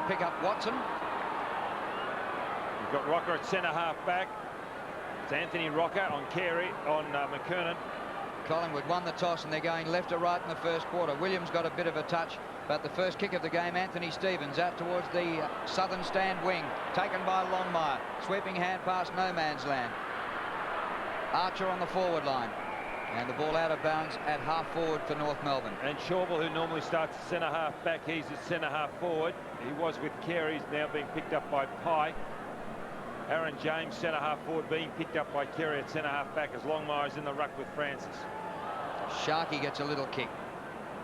pick up Watson. You've got Rocker at centre half back. It's Anthony Rocker on Carey, on McKernan. Collingwood won the toss and they're going left to right in the first quarter. Williams got a bit of a touch, but the first kick of the game, Anthony Stevens out towards the southern stand wing, taken by Longmire. Sweeping hand past no man's land. Archer on the forward line. And the ball out of bounds at half forward for North Melbourne. And Schauble, who normally starts at centre half back, he's at centre half forward. He was with Carey, he's now being picked up by Pike. Aaron James, centre half forward, being picked up by Carey at centre half back as Longmire's in the ruck with Francis. Sharkey gets a little kick.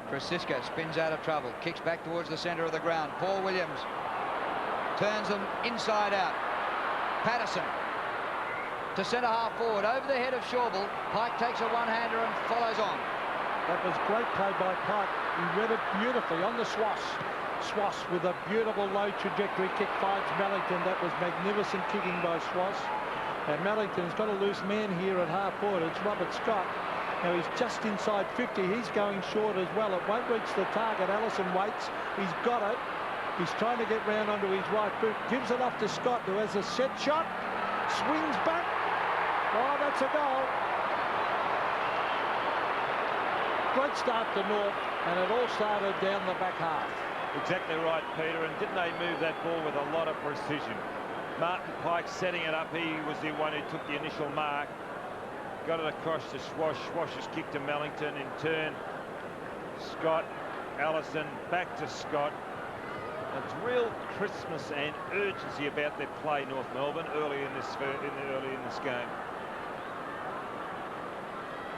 Francisco spins out of trouble, kicks back towards the centre of the ground. Paul Williams turns them inside out. Patterson to centre half forward, over the head of Schauble. Pike takes a one-hander and follows on. That was great play by Pike. He read it beautifully on the Swass. Swass with a beautiful low trajectory kick finds Mellington. That was magnificent kicking by Swass. And Mellington's got a loose man here at half forward. It's Robert Scott. Now he's just inside 50. He's going short as well. It won't reach the target. Allison waits. He's got it. He's trying to get round onto his right boot. Gives it off to Scott, who has a set shot. Swings back. Oh, that's a goal. Great start to North, and it all started down the back half. Exactly right, Peter, and didn't they move that ball with a lot of precision? Martin Pike setting it up. He was the one who took the initial mark. Got it across to Swash. Swash's kick to Mellington. In turn, Scott, Allison, back to Scott. It's real Christmas and urgency about their play, North Melbourne, early in this game.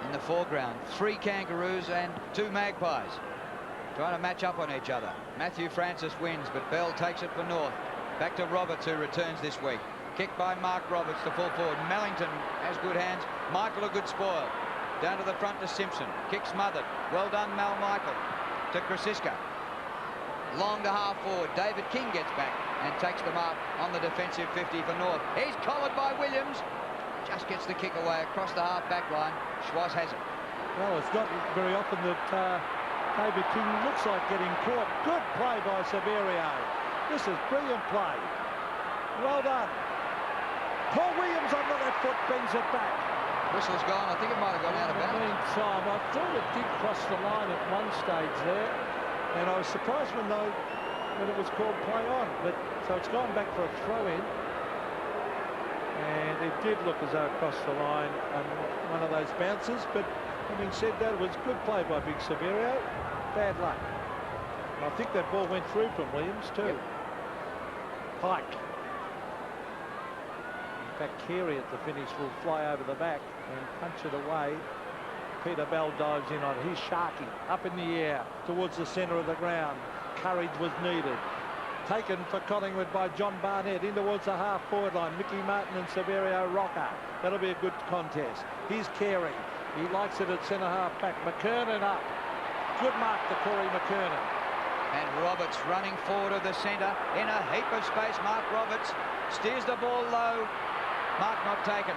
In the foreground, 3 Kangaroos and 2 Magpies trying to match up on each other. Matthew Francis wins, but Bell takes it for North. Back to Roberts, who returns this week. Kicked by Mark Roberts to full forward. Mellington has good hands. Michael a good spoil. Down to the front to Simpson. Kick smothered. Well done, Mal Michael. To Krasiska. Long to half forward. David King gets back and takes the mark on the defensive 50 for North. He's collared by Williams. Just gets the kick away across the half back line. Schwarz has it. Well, it's not very often that David King looks like getting caught. Good play by Severio. This is brilliant play. Well done. Paul Williams on the left foot bends it back. Whistle's gone. I think it might have gone out of bounds. Meantime, I thought it did cross the line at one stage there, and I was surprised when it was called play on. But so it's gone back for a throw in, and it did look as though it crossed the line on one of those bounces. But having said that, it was good play by Big Severio. Bad luck. I think that ball went through from Williams too. Yep. Pike. In fact, Carey at the finish will fly over the back and punch it away. Peter Bell dives in on his Sharky up in the air towards the centre of the ground. Courage was needed. Taken for Collingwood by John Barnett in towards the half forward line. Mickey Martin and Severio Rocker. That'll be a good contest. Here's Carey. He likes it at centre half back. McKernan up. Good mark to Corey McKernan. And Roberts running forward of the centre in a heap of space. Mark Roberts steers the ball low. Mark not taken.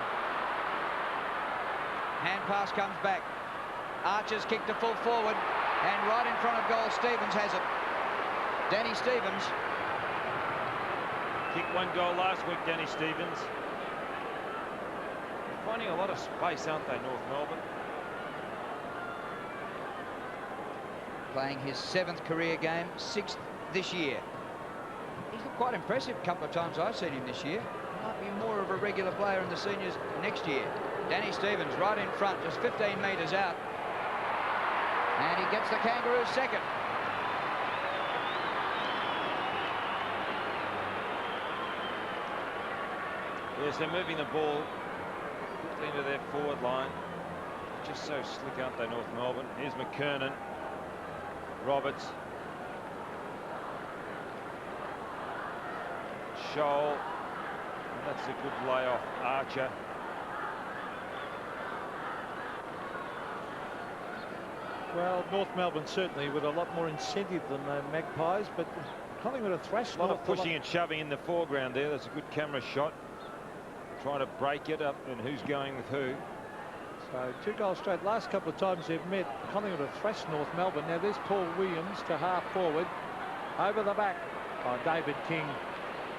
Hand pass comes back. Archer's kick to full forward, and right in front of goal, Stevens has it. Danny Stevens. Kicked 1 goal last week, Danny Stevens. Finding a lot of space, aren't they, North Melbourne? Playing his 7th career game, 6th this year. He's looked quite impressive a couple of times I've seen him this year. Might be more of a regular player in the seniors next year. Danny Stevens right in front, just 15 metres out. And he gets the Kangaroos second. Yes, they're moving the ball quickly into their forward line. Just so slick, aren't they, North Melbourne? Here's McKernan. Roberts. Scholl. That's a good layoff. Archer. Well, North Melbourne certainly with a lot more incentive than the Magpies, but Collingwood have thrashed a lot of pushing and shoving in the foreground there. That's a good camera shot. Trying to break it up, and who's going with who. So 2 goals straight. Last couple of times they've met, Collingwood have thrashed North Melbourne. Now there's Paul Williams to half forward. Over the back. David King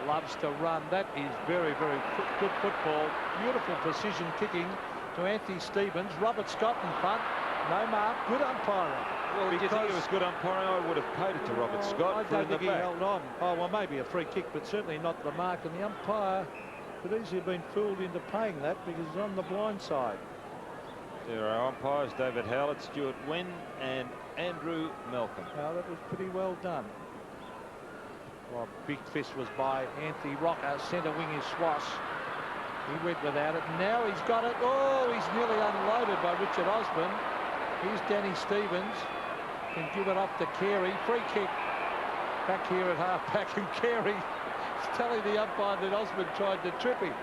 loves to run. That is very, very good football. Beautiful precision kicking to Anthony Stevens. Robert Scott in front. No mark. Good umpiring. Well, do you think it was good umpiring? I would have paid it to Robert Scott. I don't think he held on. Oh, well, maybe a free kick, but certainly not the mark. And the umpire could easily have been fooled into paying that because he's on the blind side. There are umpires, David Howlett, Stuart Wynn and Andrew Malcolm. Now, that was pretty well done. Well, big fist was by Anthony Rocker. Centre wing is Swass. He went without it. Now he's got it. Oh, he's nearly unloaded by Richard Osborne. Here's Danny Stevens. Can give it off to Carey. Free kick back here at half-back, and Carey is telling the umpire that Osborne tried to trip him.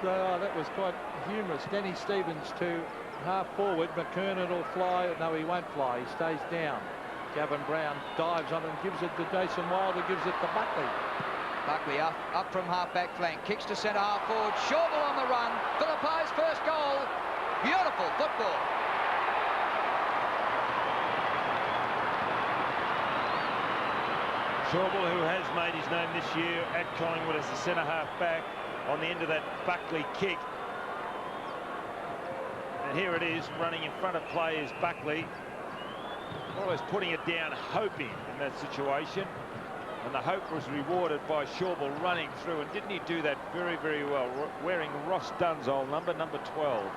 So that was quite humorous. Danny Stevens to half-forward. McKernan will fly. No, he won't fly. He stays down. Gavin Brown dives on it and gives it to Jason Wilder, gives it to Buckley. Buckley up from half-back flank. Kicks to centre half-forward. Schauble on the run. Philippai's first goal. Beautiful football. Schauble, who has made his name this year at Collingwood as the centre half-back, on the end of that Buckley kick. And here it is, running in front of play is Buckley. Always putting it down, hoping in that situation. And the hope was rewarded by Schauble running through. And didn't he do that very, very well, wearing Ross Dunn's old number 12.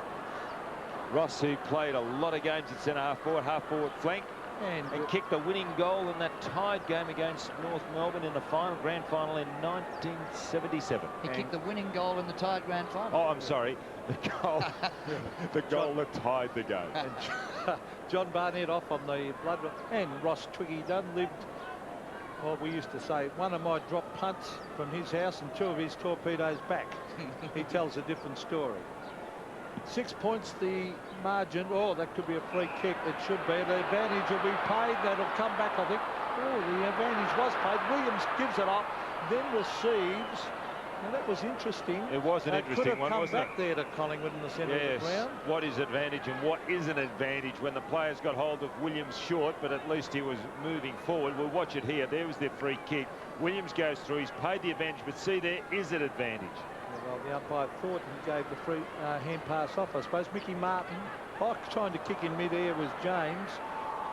Ross, who played a lot of games at centre half-forward flank. And kicked the winning goal in that tied game against North Melbourne in the grand final in 1977. He kicked the winning goal in the tied grand final. Oh, I'm sorry. The goal that tied the game. And John Barnett off on the blood. And Ross Twiggy Dunn lived, well, we used to say, one of my drop punts from his house and 2 of his torpedoes back. He tells a different story. 6 points the margin. Oh, that could be a free kick. It should be. The advantage will be paid. That'll come back, I think. Oh, the advantage was paid. Williams gives it up, then receives. Now, that was interesting. It was an interesting one, wasn't it? Could have come back there to Collingwood in the centre of the ground. What is advantage and what isn't advantage when the players got hold of Williams short, but at least he was moving forward. We'll watch it here. There was their free kick. Williams goes through. He's paid the advantage, but see, there is an advantage. Well, the umpire thought he gave the free hand pass off, I suppose. Mickey Martin, trying to kick in mid-air was James.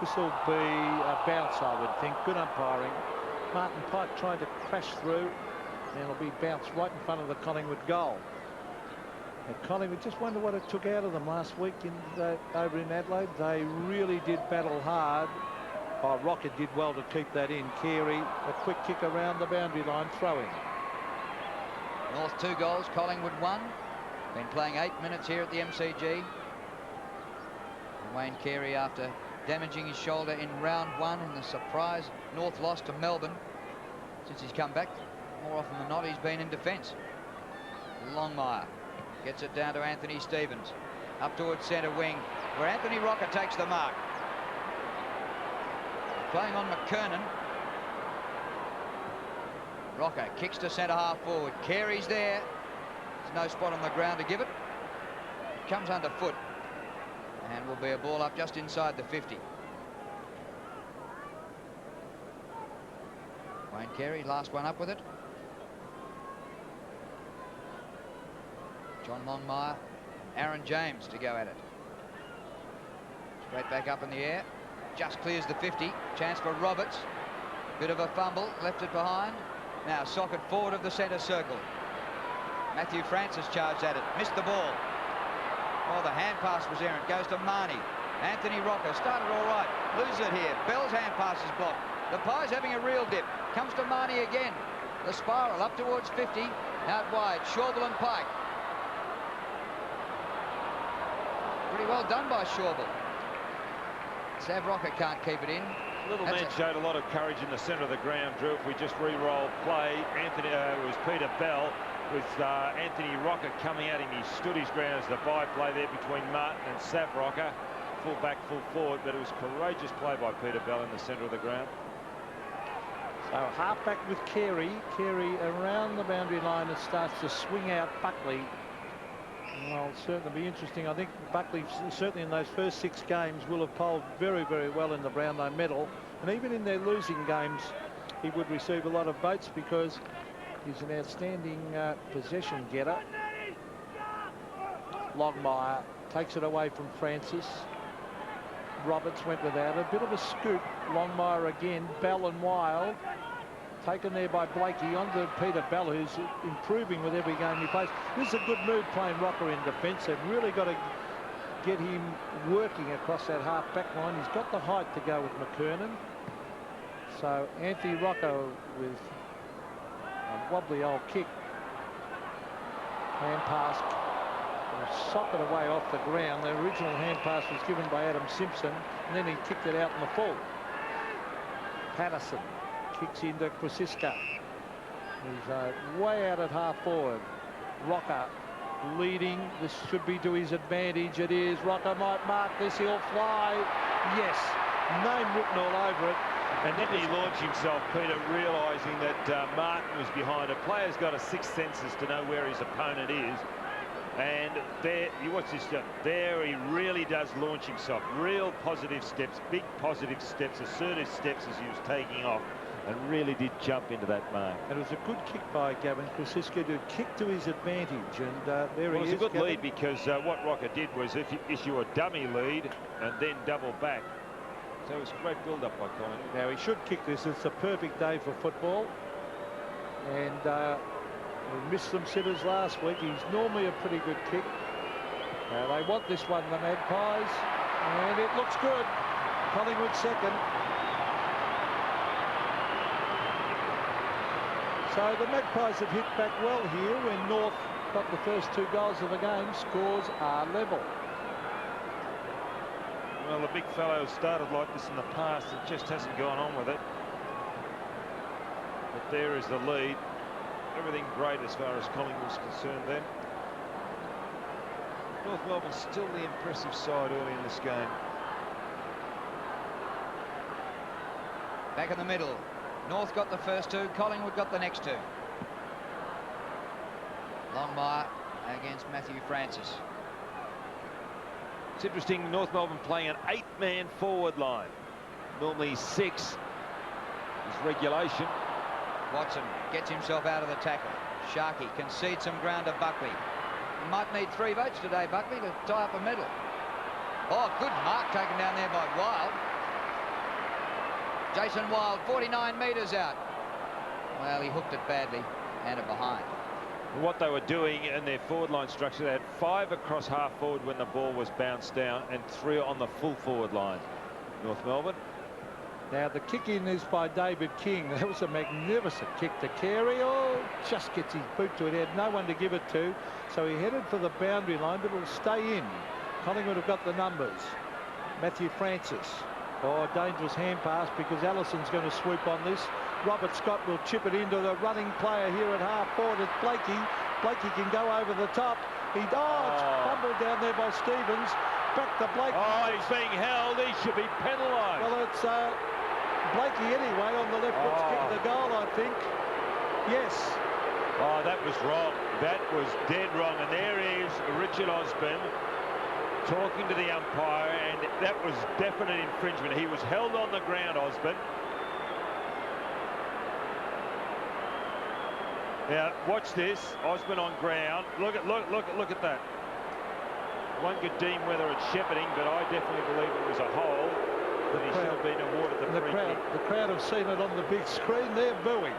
This will be a bounce, I would think. Good umpiring. Martin Pike trying to crash through, and it'll be bounced right in front of the Collingwood goal. And Collingwood, just wonder what it took out of them last week over in Adelaide. They really did battle hard. Oh, Rocket did well to keep that in. Carey, a quick kick around the boundary line, throwing. North 2 goals, Collingwood 1. Been playing 8 minutes here at the MCG. And Wayne Carey, after damaging his shoulder in round 1 in the surprise North loss to Melbourne, since he's come back, more often than not, he's been in defence. Longmire gets it down to Anthony Stevens. Up towards centre wing, where Anthony Rocker takes the mark. Playing on McKernan. Rocker kicks to centre half forward. Carey's there. There's no spot on the ground to give it. It comes underfoot and will be a ball up just inside the 50. Wayne Carey, last one up with it. John Longmire, Aaron James to go at it. Straight back up in the air. Just clears the 50. Chance for Roberts. Bit of a fumble. Left it behind. Now socket forward of the centre circle. Matthew Francis charged at it. Missed the ball. Oh, the hand pass was errant. Goes to Marnie. Anthony Rocker started all right. Loses it here. Bell's hand pass is blocked. The Pies having a real dip. Comes to Marnie again. The spiral up towards 50. Out wide. Schauble and Pike. Pretty well done by Schauble. Sav Rocker can't keep it in. Little man showed a lot of courage in the centre of the ground, Drew. If we just re-roll play, it was Peter Bell with Anthony Rocker coming at him. He stood his ground as the by-play there between Martin and Sav Rocker. Full back, full forward, but it was courageous play by Peter Bell in the centre of the ground. So half-back with Carey. Carey around the boundary line and starts to swing out Buckley. Well, certainly be interesting. I think Buckley, certainly in those first 6 games, will have polled very, very well in the Brownlow medal. And even in their losing games, he would receive a lot of votes because he's an outstanding possession getter. Longmire takes it away from Francis. Roberts went without a bit of a scoop. Longmire again. Bell and Wild. Taken there by Blakey onto Peter Bell, who's improving with every game he plays. This is a good move playing Rocker in defence. They've really got to get him working across that half-back line. He's got the height to go with McKernan. So Anthony Rocco with a wobbly old kick. Hand pass. Sock it away off the ground. The original hand pass was given by Adam Simpson, and then he kicked it out in the full. Patterson kicks into Krasiska. He's way out at half forward. Rocker leading. This should be to his advantage. It is. Rocker might mark this. He'll fly. Yes. Name written all over it. And then he launched himself, Peter, realising that Martin was behind. A player's got a sixth sense to know where his opponent is. And there, you watch this, there he really does launch himself. Real positive steps, big positive steps, assertive steps as he was taking off, and really did jump into that mark. And it was a good kick by Gavin Krasiska to kick to his advantage. And there he is. It was a good Gavin. lead because what Rocker did was issue a dummy lead and then double back. So it was a great build-up by Collingwood. Now he should kick this. It's a perfect day for football. And we missed some sitters last week. He's normally a pretty good kick. They want this one, the Magpies. And it looks good. Collingwood second. So the Magpies have hit back well here when North got the first 2 goals of the game. Scores are level. Well, the big fellow started like this in the past and just hasn't gone on with it. But there is the lead. Everything great as far as Collingwood's concerned then. North Melbourne still the impressive side early in this game. Back in the middle. North got the first 2. Collingwood got the next 2. Longmire against Matthew Francis. It's interesting, North Melbourne playing an 8-man forward line. Normally 6 is regulation. Watson gets himself out of the tackle. Sharkey concedes some ground to Buckley. He might need 3 votes today, Buckley, to tie up a medal. Oh, good mark taken down there by Wild. Jason Wild, 49 metres out. Well, he hooked it badly and it behind. What they were doing in their forward line structure, they had 5 across half forward when the ball was bounced down and 3 on the full forward line. North Melbourne. Now the kick in is by David King. That was a magnificent kick to Carey. Oh, just gets his boot to it. He had no one to give it to. So he headed for the boundary line, but it'll stay in. Collingwood have got the numbers. Matthew Francis. Oh, dangerous hand pass because Allison's going to swoop on this. Robert Scott will chip it into the running player here at half forward. It's Blakey. Blakey can go over the top. It's fumbled down there by Stevens. Back to Blakey. Oh, he's being held. He should be penalised. Well, it's Blakey anyway on the left foot's kicked the goal, I think. Yes. Oh, that was wrong. That was dead wrong. And there is Richard Osborne talking to the umpire, and that was definite infringement. He was held on the ground, Osborne. Now, watch this. Osborne on ground. Look at that. One could deem whether it's shepherding, but I definitely believe it was a hole. But he should have been awarded the free kick. The crowd have seen it on the big screen. They're booing.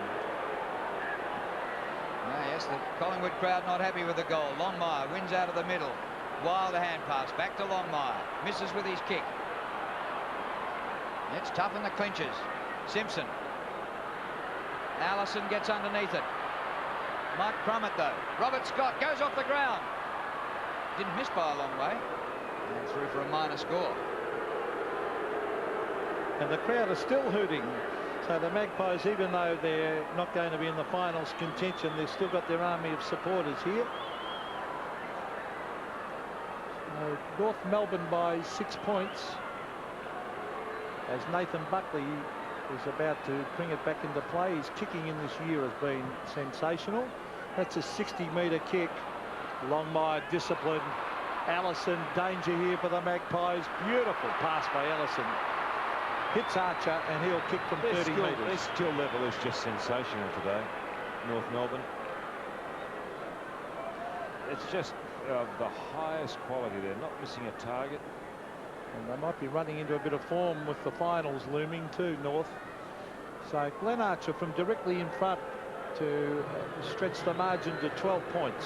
Yes, the Collingwood crowd not happy with the goal. Longmire wins out of the middle. Wild hand pass back to Longmire. Misses with his kick. It's tough in the clinches. Simpson. Allison gets underneath it. Might crumb it though. Robert Scott goes off the ground. Didn't miss by a long way. And through for a minor score. And the crowd are still hooting. So the Magpies, even though they're not going to be in the finals contention, they've still got their army of supporters here. North Melbourne by 6 points. As Nathan Buckley is about to bring it back into play. His kicking in this year has been sensational. That's a 60-metre kick. Longmire discipline. Allison, danger here for the Magpies. Beautiful pass by Allison. hits Archer, and he'll kick from 30 metres. Their skill level is just sensational today, North Melbourne. It's just the highest quality. They're not missing a target. And they might be running into a bit of form with the finals looming too, North. So Glenn Archer from directly in front to stretch the margin to 12 points.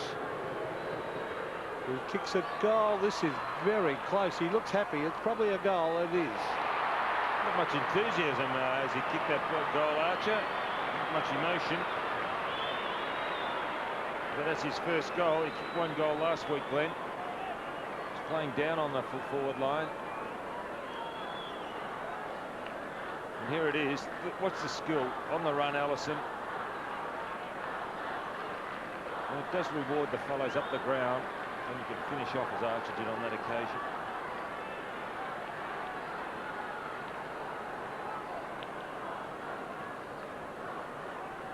He kicks a goal. This is very close. He looks happy. It's probably a goal. It is. Not much enthusiasm as he kicked that goal, Archer. Not much emotion. But that's his first goal. He kicked one goal last week, Glenn. He's playing down on the full forward line. And here it is. What's the skill? On the run, Allison. And it does reward the fellows up the ground. And you can finish off as Archer did on that occasion.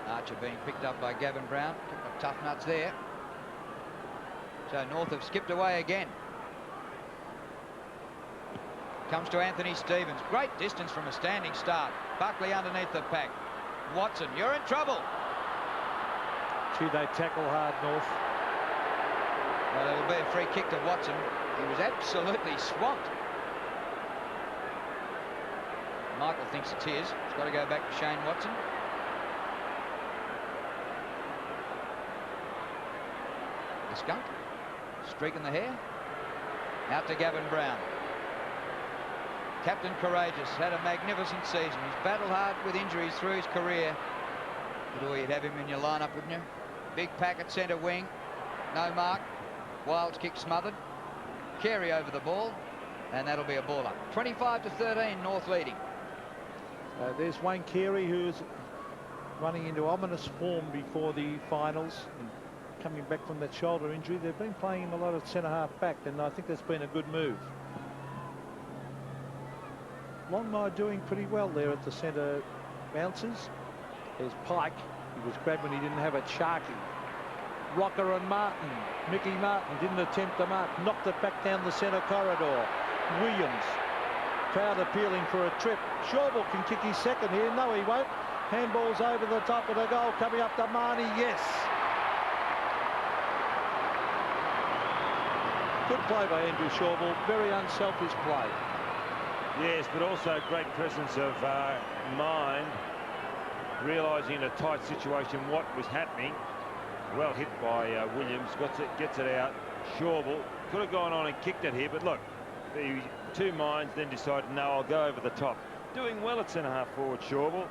Archer being picked up by Gavin Brown. Couple of tough nuts there. So North have skipped away again. Comes to Anthony Stevens. Great distance from a standing start. Buckley underneath the pack. Watson, you're in trouble. Gee, they tackle hard, North. Well, it'll be a free kick to Watson. He was absolutely swamped. Michael thinks it's his. It's got to go back to Shane Watson. The skunk. Streak in the hair. Out to Gavin Brown. Captain Courageous had a magnificent season. He's battled hard with injuries through his career. But you'd have him in your lineup, wouldn't you? Big pack at centre wing. No mark. Wild's kick smothered. Carey over the ball. And that'll be a baller. 25-13, North leading. There's Wayne Carey, who's running into ominous form before the finals. And coming back from that shoulder injury. They've been playing him a lot of centre-half back, and I think that's been a good move. Longmire doing pretty well there at the centre bounces. There's Pike. He was grabbed when he didn't have a Sharky. Rocker and Martin. Mickey Martin didn't attempt the mark. Knocked it back down the centre corridor. Williams. Crowd appealing for a trip. Shawbull can kick his second here. No, he won't. Handball's over the top of the goal. Coming up to Marnie. Yes. Good play by Andrew Shawbull. Very unselfish play. Yes, but also great presence of mind, realising in a tight situation what was happening. Well hit by Williams, gets it out. Shawbull could have gone on and kicked it here, but look, the two minds then decided, no, I'll go over the top. Doing well at centre-half forward, Shawbull.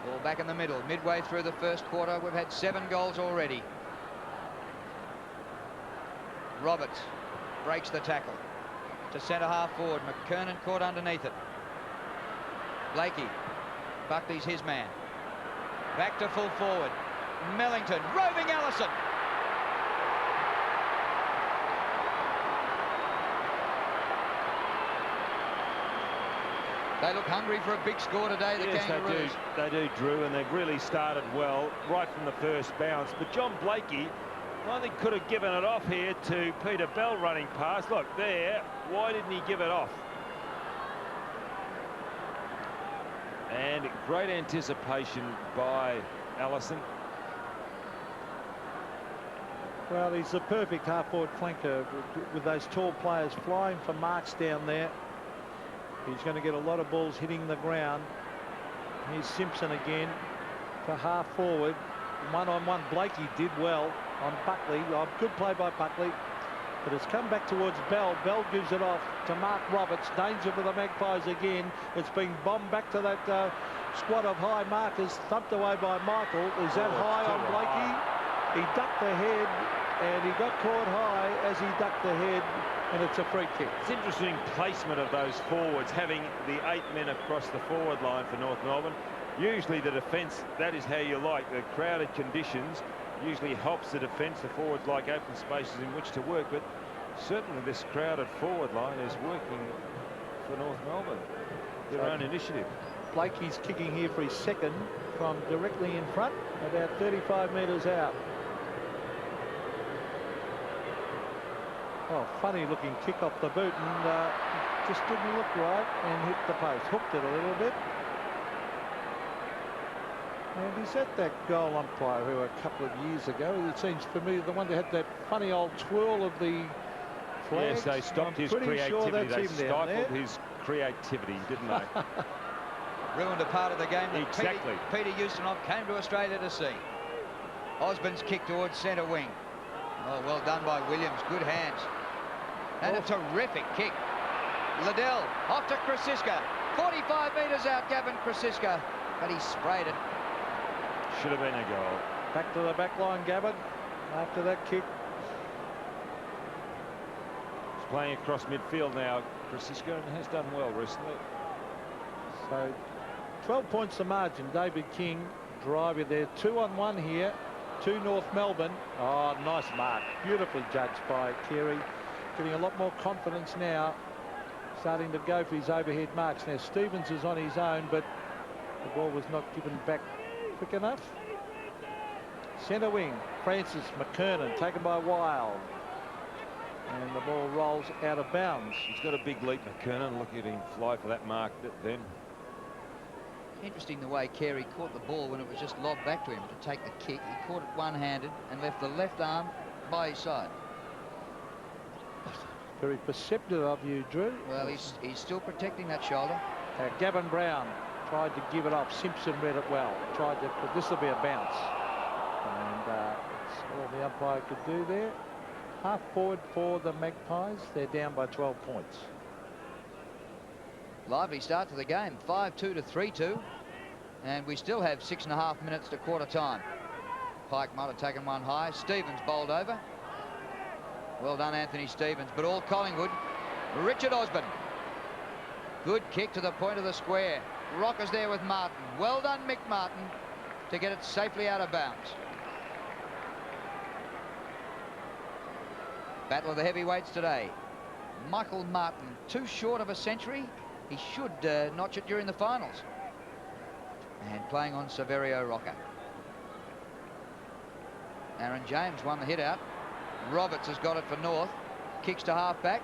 Ball back in the middle. Midway through the first quarter, we've had 7 goals already. Roberts breaks the tackle. To centre-half forward. McKernan caught underneath it. Blakey. Buckley's his man. Back to full forward. Mellington. Roving Allison. They look hungry for a big score today, the Kangaroos. They do, Drew, and they've really started well right from the first bounce. But John Blakey, I think, could have given it off here to Peter Bell running past. Look, there. Why didn't he give it off? And great anticipation by Allison. Well, he's the perfect half-forward flanker with those tall players flying for marks down there. He's going to get a lot of balls hitting the ground. Here's Simpson again to half forward. One-on-one. Blakey did well on Buckley. Oh, good play by Buckley. But it's come back towards Bell. Bell gives it off to Mark Roberts. Danger for the Magpies again. It's been bombed back to that squad of high markers. Thumped away by Michael. Is that high on Blakey? He ducked the head and he got caught high as he ducked the head. And it's a free kick. It's interesting placement of those forwards, having the 8 men across the forward line for North Melbourne. Usually the defence, that is how you like. The crowded conditions usually helps the defence. The forwards like open spaces in which to work, but certainly this crowded forward line is working for North Melbourne. Their own initiative. Blakey's kicking here for his second from directly in front, about 35 metres out. Oh, funny looking kick off the boot, and just didn't look right and hit the post. Hooked it a little bit. And he's at that goal umpire who a couple of years ago, it seems familiar, the one that had that funny old twirl of the flags. Yes, they stopped his creativity. Sure they stifled his creativity, didn't they? Ruined a part of the game that exactly. Peter Ustinov came to Australia to see. Osborne's kick towards centre wing. Oh, well done by Williams. Good hands. And a terrific kick. Liddell off to Krasiska. 45 metres out, Gavin Krasiska. But he sprayed it. Should have been a goal. Back to the back line, Gavin, after that kick. He's playing across midfield now, Krasiska, and has done well recently. So 12 points the margin. David King driver there. 2-on-1 here to North Melbourne. Oh, nice mark. Beautifully judged by Carey. Getting a lot more confidence now. Starting to go for his overhead marks. Now Stevens is on his own, but the ball was not given back quick enough. Centre wing, Francis McKernan, taken by Wild. And the ball rolls out of bounds. He's got a big leap, McKernan. Look at him fly for that mark then. Interesting the way Carey caught the ball when it was just lobbed back to him to take the kick. He caught it one-handed and left the left arm by his side. Very perceptive of you, Drew. Well, he's still protecting that shoulder. Gavin Brown tried to give it off. Simpson read it well. Tried to, but this will be a bounce. And that's all the umpire could do there. Half forward for the Magpies. They're down by 12 points. Lively start to the game. 5-2 to 3-2. And we still have 6.5 minutes to quarter time. Pike might have taken one high. Stevens bowled over. Well done, Anthony Stevens. But all Collingwood. Richard Osborne. Good kick to the point of the square. Rockers there with Martin. Well done, Mick Martin, to get it safely out of bounds. Battle of the heavyweights today. Michael Martin, too short of a century. He should notch it during the finals. And playing on Saverio Rocker. Aaron James won the hit out. Roberts has got it for North. Kicks to half back.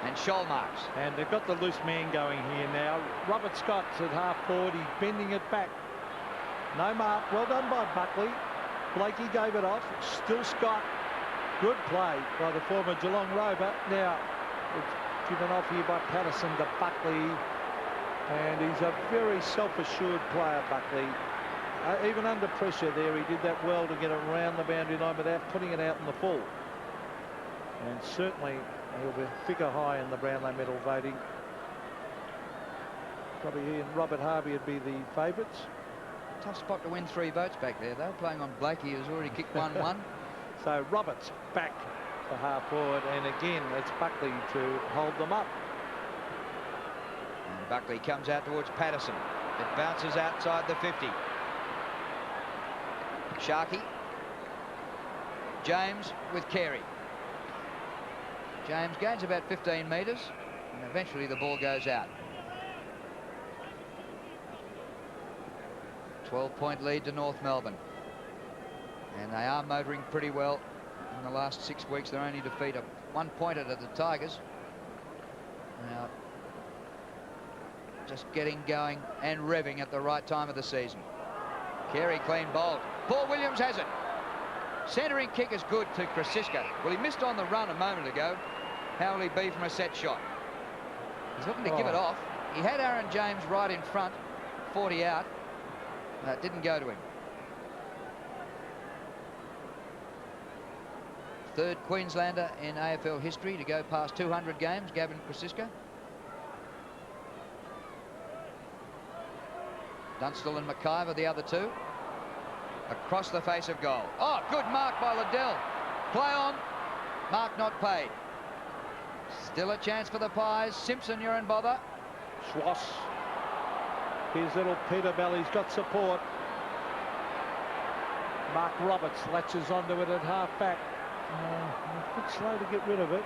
And Scholl marks. And they've got the loose man going here now. Robert Scott's at half forward. He's bending it back. No mark. Well done by Buckley. Blakey gave it off. Still Scott. Good play by the former Geelong Rover. Now it's given off here by Patterson to Buckley. And he's a very self-assured player, Buckley. Even under pressure there, he did that well to get it around the boundary line without putting it out in the full. And certainly he'll be figure high in the Brownlow medal voting. Probably he and Robert Harvey would be the favourites. Tough spot to win 3 votes back there. They were playing on Blakey, who's already kicked 1-1. So Roberts back to half forward, and again it's Buckley to hold them up. And Buckley comes out towards Patterson. It bounces outside the 50. Sharkey. James with Carey. James gains about 15 metres, and eventually the ball goes out. 12-point lead to North Melbourne. And they are motoring pretty well in the last 6 weeks. Their only defeat, a 1-pointer to the Tigers. Now, just getting going and revving at the right time of the season. Carey clean bowled. Paul Williams has it. Centering kick is good to Krasiska. Well, he missed on the run a moment ago. How will he be from a set shot? He's looking to give it off. He had Aaron James right in front, 40 out. It didn't go to him. Third Queenslander in AFL history to go past 200 games, Gavin Krasiska. Dunstall and McIver, the other two. Across the face of goal. Oh, good mark by Liddell. Play on. Mark not paid. Still a chance for the Pies. Simpson, you're in bother. Schwass. Here's little Peterbell. He's got support. Mark Roberts latches onto it at half back. A bit slow to get rid of it.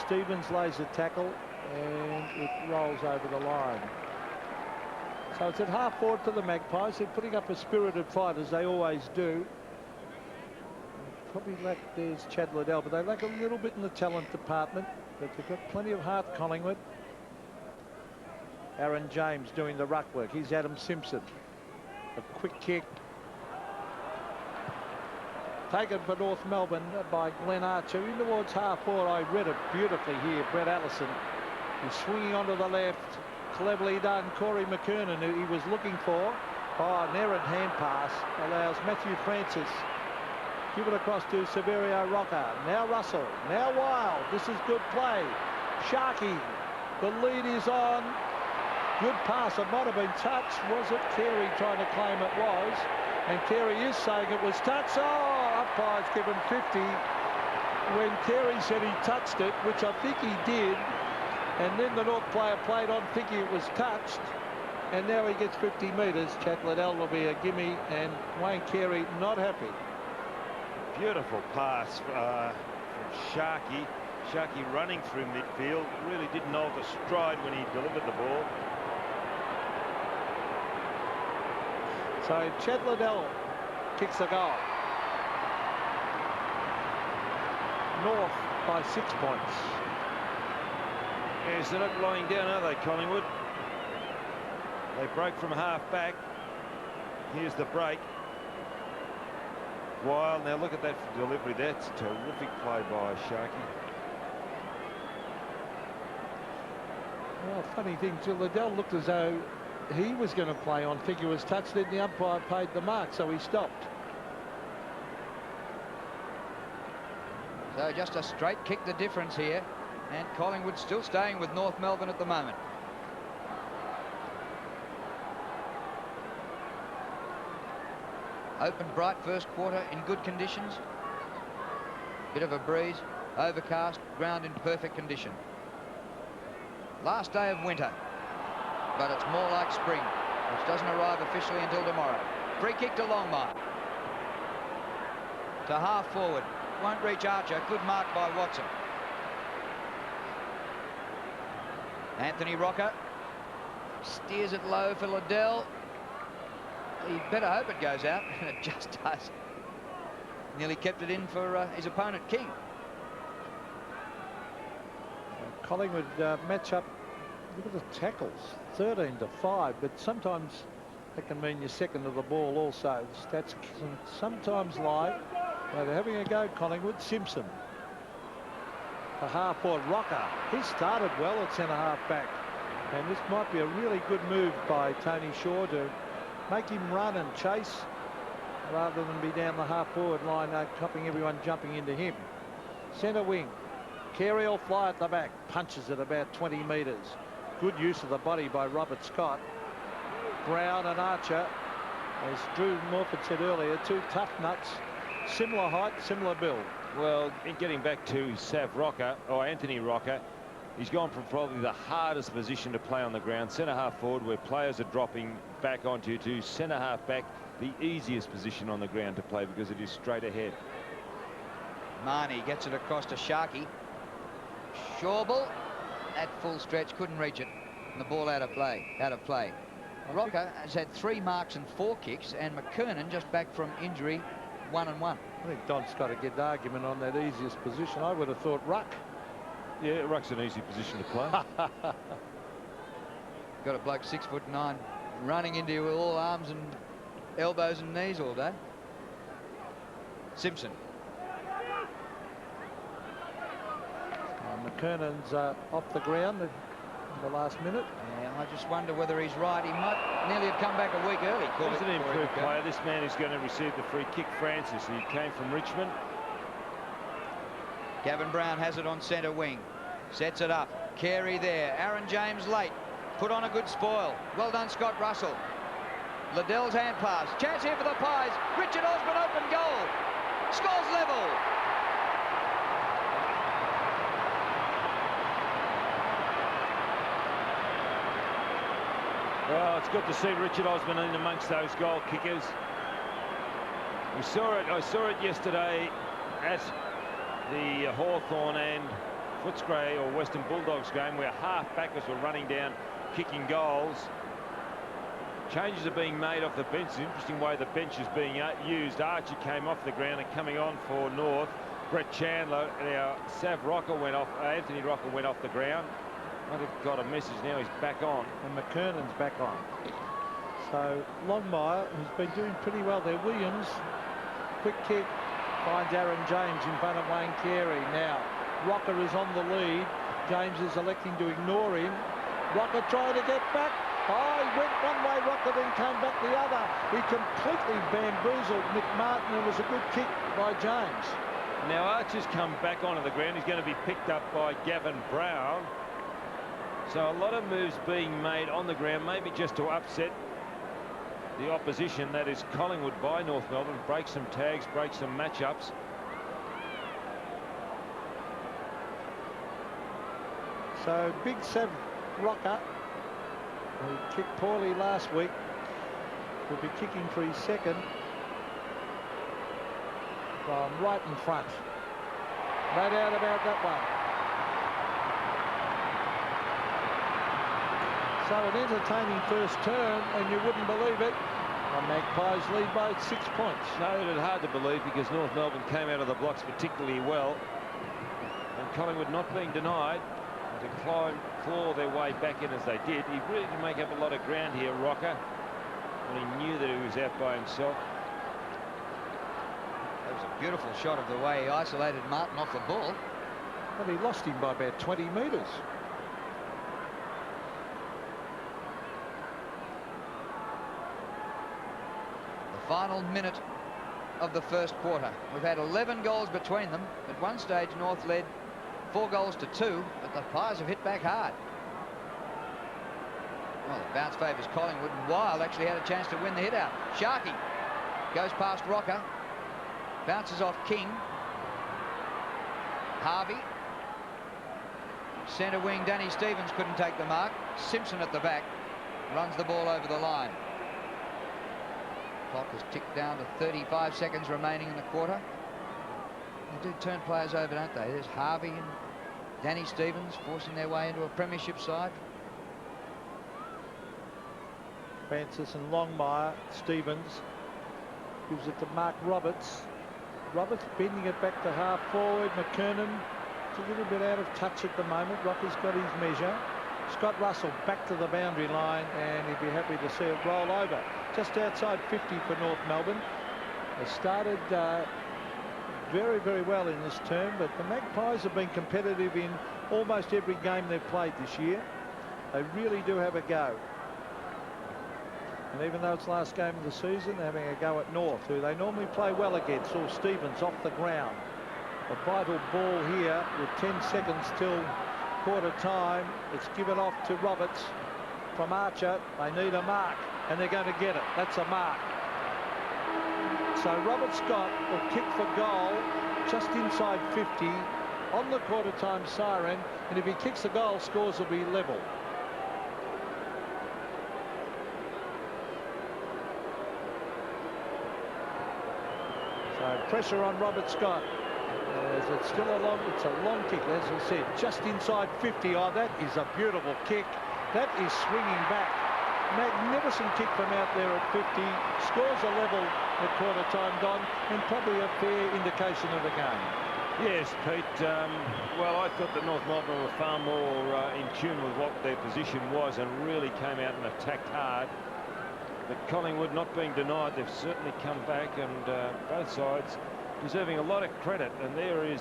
Stevens lays a tackle and it rolls over the line. So it's at half forward for the Magpies. They're putting up a spirited fight, as they always do. Probably lack, there's Chad Liddell, but they lack a little bit in the talent department. But they've got plenty of heart, Collingwood. Aaron James doing the ruck work. Here's Adam Simpson. A quick kick. Taken for North Melbourne by Glenn Archer. In towards half forward. I read it beautifully here. Brett Allison is swinging onto the left. Cleverly done. Corey McKernan, who he was looking for. Oh, an errant hand pass allows Matthew Francis. Give it across to Severio Rocker. Now Russell. Now Wild. This is good play. Sharkey. The lead is on. Good pass. It might have been touched. Was it Carey trying to claim it was? And Carey is saying it was touched. Oh, umpire's given 50 when Carey said he touched it, which I think he did. And then the North player played on thinking it was touched. And now he gets 50 metres. Chad Liddell will be a gimme, and Wayne Carey not happy. Beautiful pass from Sharkey. Sharkey running through midfield. Really didn't know the stride when he delivered the ball. So Chad Liddell kicks a goal. North by 6 points. Yes, they're not lying down, are they, Collingwood? They break from half back. Here's the break. Wild. Now look at that delivery. That's terrific play by Sharkey. Well, funny thing, Liddell looked as though he was going to play on think he was touched, then the umpire paid the mark, so he stopped. So just a straight kick, the difference here, and Collingwood still staying with North Melbourne at the moment. Open bright first quarter in good conditions. Bit of a breeze, overcast, ground in perfect condition. Last day of winter, but it's more like spring, which doesn't arrive officially until tomorrow. Free kick to Longmire. To half forward. Won't reach Archer. Good mark by Watson. Anthony Rocker steers it low for Liddell. He better hope it goes out, and it just does. Nearly kept it in for his opponent, King. Collingwood match up. Look at the tackles, 13-5, but sometimes that can mean you're second to the ball also. The stats can sometimes lie. They're having a go, Collingwood. Simpson. A half forward. Rocker. He started well at centre half back. And this might be a really good move by Tony Shaw to make him run and chase rather than be down the half forward line, copying everyone jumping into him. Centre wing. Carey will fly at the back. Punches it about 20 metres. Good use of the body by Robert Scott. Brown and Archer, as Drew Morford said earlier, two tough nuts, similar height, similar build. Well, in getting back to Sav Rocker, or Anthony Rocker, he's gone from probably the hardest position to play on the ground, centre half forward, where players are dropping back onto, to centre half back, the easiest position on the ground to play because it is straight ahead. Marnie gets it across to Sharkey. Shawball at full stretch, couldn't reach it, and the ball out of play. Rocker has had 3 marks and 4 kicks, and McKernan just back from injury, 1 and 1. I think Don's got a good argument on that easiest position. I would have thought ruck. Yeah, ruck's an easy position to play. Got a bloke 6'9", running into you with all arms and elbows and knees all day. Simpson. McKernan's off the ground in the last minute. Yeah, I just wonder whether he's right. He might nearly have come back a week early. He's an improved player. This man is going to receive the free kick. Francis, he came from Richmond. Gavin Brown has it on centre wing. Sets it up. Carey there. Aaron James late. Put on a good spoil. Well done, Scott Russell. Liddell's hand pass. Chance here for the Pies. Richard Osborne open goal. Scores level. Well, it's good to see Richard Osborne in amongst those goal kickers. We saw it. I saw it yesterday at the Hawthorn and Footscray or Western Bulldogs game, where half-backers were running down kicking goals. Changes are being made off the bench. It's an interesting way the bench is being used. Archie came off the ground, and coming on for North, Brett Chandler. Now Sav Rocker went off. Anthony Rocker went off the ground. Might have got a message now. He's back on, and McKernan's back on. So Longmire, who's been doing pretty well there. Williams, quick kick, finds Aaron James in front of Wayne Carey. Now Rocker is on the lead. James is electing to ignore him. Rocker trying to get back. Oh, he went one way, Rocker, then came back the other. He completely bamboozled Nick Martin. It was a good kick by James. Now Archer's come back onto the ground. He's going to be picked up by Gavin Brown. So a lot of moves being made on the ground, maybe just to upset the opposition, that is Collingwood, by North Melbourne. Break some tags, break some matchups. So big Sav Rocker, who kicked poorly last week, will be kicking for his second from right in front. No doubt about that one. So an entertaining first turn, and you wouldn't believe it. The Magpies lead by 6 points. No, it's hard to believe because North Melbourne came out of the blocks particularly well, and Collingwood not being denied to claw their way back in as they did. He really did make up a lot of ground here, Rocker, when he knew that he was out by himself. That was a beautiful shot of the way he isolated Martin off the ball. But he lost him by about 20 metres. The final minute of the first quarter. We've had 11 goals between them. At one stage, North led 4 goals to 2, but the Pies have hit back hard. Well, the bounce favours Collingwood, and Wild actually had a chance to win the hit out. Sharkey goes past Rocker, bounces off King. Harvey. Centre wing Danny Stevens couldn't take the mark. Simpson at the back runs the ball over the line. Clock has ticked down to 35 seconds remaining in the quarter. They do turn players over, don't they? There's Harvey and Danny Stevens forcing their way into a premiership side. Francis and Longmire. Stevens gives it to Mark Roberts. Roberts bending it back to half forward. McKernan is a little bit out of touch at the moment. Rocky's got his measure. Scott Russell back to the boundary line, and he'd be happy to see it roll over. Just outside 50 for North Melbourne. They started very, very well in this term, but the Magpies have been competitive in almost every game they've played this year. They really do have a go. And even though it's last game of the season, they're having a go at North, who they normally play well against. Saw Stevens off the ground. A vital ball here with 10 seconds till quarter time. It's given off to Roberts from Archer. They need a mark, and they're going to get it. That's a mark. So Robert Scott will kick for goal just inside 50 on the quarter time siren, and if he kicks the goal, scores will be level. So pressure on Robert Scott. It's still a long kick, as I said, just inside 50. Oh, that is a beautiful kick. That is swinging back. Magnificent kick from out there at 50. Scores a level at quarter time, Don, and probably a fair indication of the game. Yes, Pete. Well, I thought that North Melbourne were far more in tune with what their position was and really came out and attacked hard. But Collingwood not being denied, they've certainly come back, and both sides deserving a lot of credit. And there is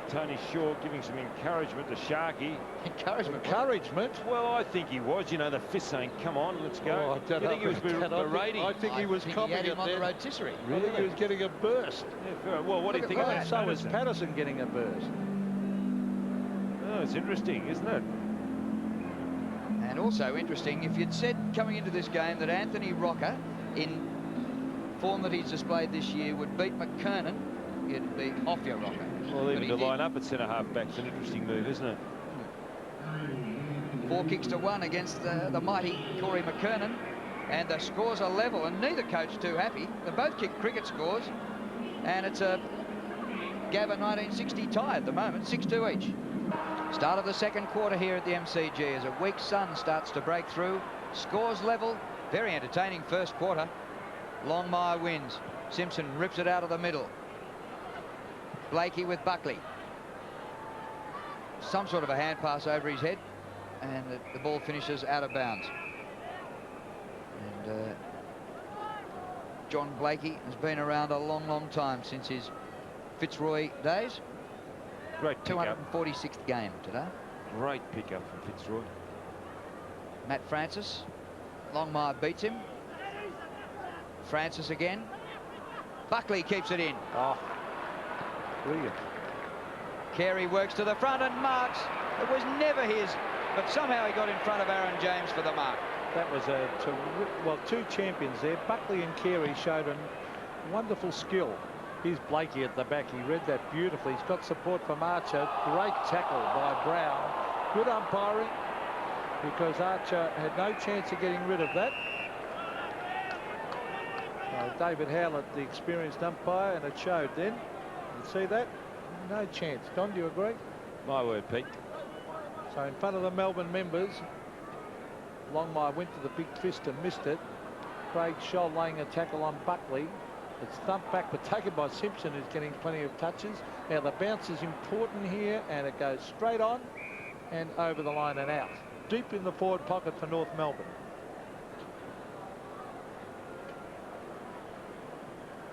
Tony Shaw giving some encouragement to Sharkey. Encouragement? Well, I think he was. You know, the fist saying, "Come on, let's go." Oh, I think he was berating? I think he was copying it on the rotisserie. I think he was getting a burst. Yeah, well, what do you think of that? So was Patterson getting a burst. Oh, it's interesting, isn't it? And also interesting, if you'd said coming into this game that Anthony Rocker, in form that he's displayed this year, would beat McKernan, you'd be off your rocker. Well, even to line up at centre-half back's an interesting move, isn't it? 4 kicks to 1 against the mighty Corey McKernan, and the scores are level, and neither coach too happy. They both kick cricket scores, and it's a Gavin 1960 tie at the moment, 6-2 each. Start of the second quarter here at the MCG as a weak sun starts to break through. Scores level, Very entertaining first quarter. Longmire wins. Simpson rips it out of the middle. Blakey with Buckley. Some sort of a hand pass over his head, and the ball finishes out of bounds. And John Blakey has been around a long time, since his Fitzroy days. Great pickup. 246th game today. Great pickup from Fitzroy. Matt Francis. Longmire beats him. Francis again. Buckley keeps it in. Oh, brilliant. Carey works to the front and marks. It was never his, but somehow he got in front of Aaron James for the mark. That was two champions there. Buckley and Carey showed a wonderful skill. Here's Blakey at the back. He read that beautifully. He's got support from Archer. Great tackle by Brown. Good umpiring, because Archer had no chance of getting rid of that. David Howlett, the experienced umpire, and it showed then. You see that? No chance. Don, do you agree? My word, Pete. So in front of the Melbourne members, Longmire went to the big fist and missed it. Craig Scholl laying a tackle on Buckley. It's thumped back but taken by Simpson, who's getting plenty of touches. Now the bounce is important here, and it goes straight on and over the line and out. Deep in the forward pocket for North Melbourne.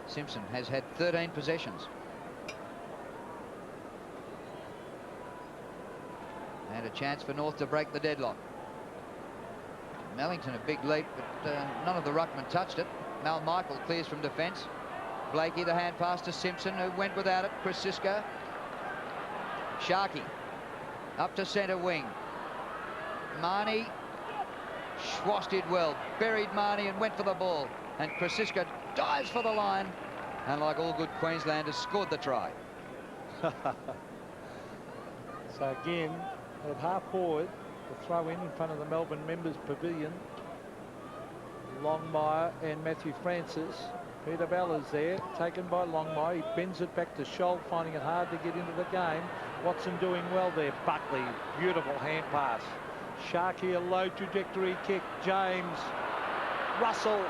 Simpson has had 13 possessions. And a chance for North to break the deadlock. Mellington a big leap, but none of the ruckmen touched it. Mal Michael clears from defence. Blakey the hand pass to Simpson, who went without it. Chris Sisko. Sharkey up to centre wing. Marnie. Schwass did well. Buried Marnie and went for the ball. And Chris Sisko dives for the line. And like all good Queenslanders, scored the try. So again, at half forward, the throw in front of the Melbourne members pavilion. Longmire and Matthew Francis. Peter Bell is there, taken by Longmire. He bends it back to Scholl, finding it hard to get into the game. Watson doing well there. Buckley, beautiful hand pass. Sharkey, a low trajectory kick. James, Russell,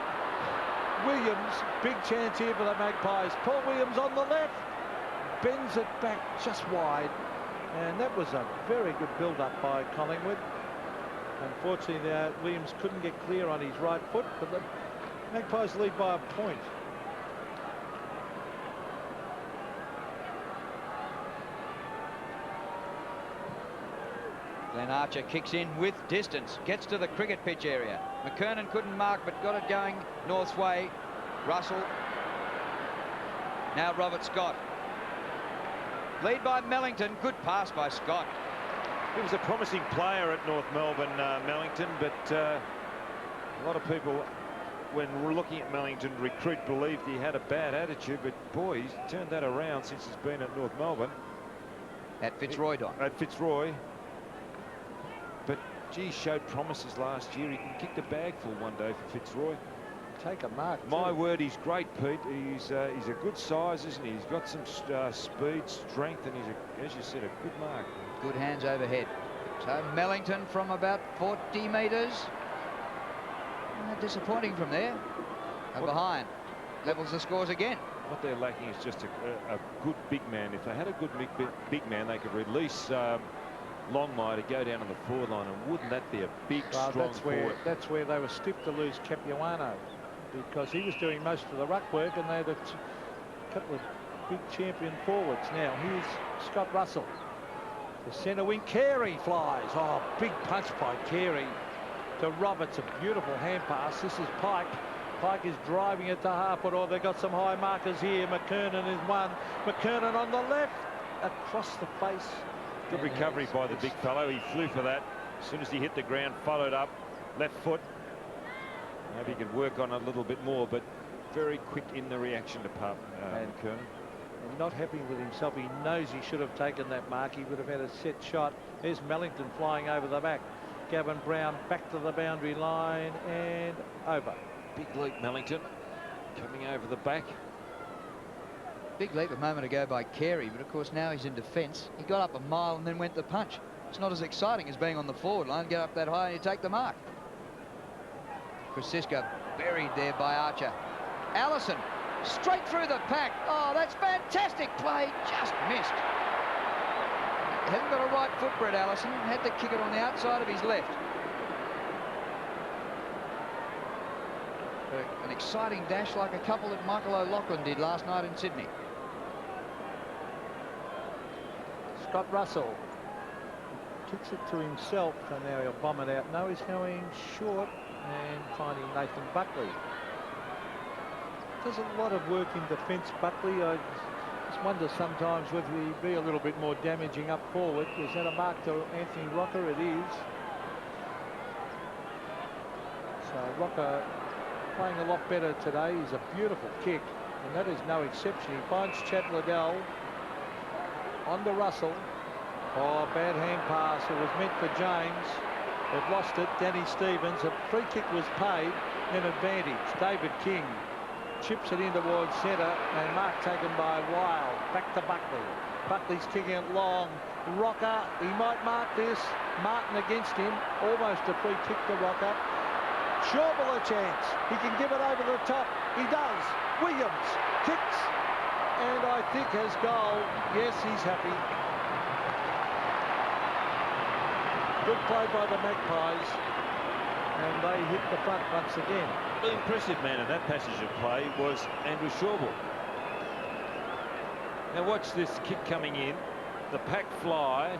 Williams, big chance here for the Magpies. Paul Williams on the left, bends it back just wide. And that was a very good build-up by Collingwood. Unfortunately, Williams couldn't get clear on his right foot, but the Magpies lead by a point. Glenn Archer kicks in with distance, gets to the cricket pitch area. McKernan couldn't mark, but got it going North's way. Russell. Now Robert Scott. Lead by Mellington. Good pass by Scott. He was a promising player at North Melbourne, Mellington, but a lot of people, when we're looking at Mellington, recruit believed he had a bad attitude, but boy, he's turned that around since he's been at North Melbourne. At Fitzroy, Don. At Fitzroy. But gee, showed promises last year. He can kick the bag full one day for Fitzroy. Take a mark. My word, he's great, Pete. He's a good size, isn't he? He's got some speed, strength, and he's, as you said, a good mark. Good hands overhead. So Mellington from about 40 metres. Disappointing from there. And behind. Levels the scores again. What they're lacking is just a good big man. If they had a good big man, they could release Longmire to go down on the forward line, and wouldn't that be a big, strong forward? That's where they were stiff to lose Capuano, because he was doing most of the ruck work, and they had a couple of big champion forwards. Now here's Scott Russell. The centre wing, Carey flies. Oh, big punch by Carey to Roberts. A beautiful hand pass. This is Pike. Pike is driving it to half, or they've got some high markers here. McKernan is one. McKernan on the left, across the face. Good recovery by the big fellow. He flew for that. As soon as he hit the ground, followed up, left foot. Maybe he could work on it a little bit more, but very quick in the reaction to McKernan. And not happy with himself. He knows he should have taken that mark. He would have had a set shot. There's Mellington flying over the back. Gavin Brown back to the boundary line and over. Big leap, Mellington, coming over the back. Big leap a moment ago by Carey, but of course now he's in defence. He got up a mile and then went the punch. It's not as exciting as being on the forward line. Get up that high and you take the mark. Krasiska buried there by Archer. Allison straight through the pack. Oh, that's fantastic play. Just missed. Hasn't got a right foot, Brett Allison. Had to kick it on the outside of his left. An exciting dash like a couple that Michael O'Loughlin did last night in Sydney. Scott Russell kicks it to himself, and now he'll bomb it out. No, he's going short and finding Nathan Buckley. Does a lot of work in defence, Buckley. I just wonder sometimes whether he'd be a little bit more damaging up forward. Is that a mark to Anthony Rocker? It is. So Rocker playing a lot better today. He's a beautiful kick, and that is no exception. He finds Chad Liddell on to Russell. Oh, bad hand pass. It was meant for James. They've lost it. Danny Stevens. A free kick was paid. An advantage. David King chips it in towards centre, and mark taken by Wild. Back to Buckley. Buckley's kicking it long. Rocker, he might mark this. Martin against him. Almost a free kick to Rocker. Shawball a chance. He can give it over the top. He does. Williams kicks, and I think has goal. Yes, he's happy. Good play by the Magpies, and they hit the front once again. The impressive man in that passage of play was Andrew Shawball. Now watch this kick coming in. The pack fly,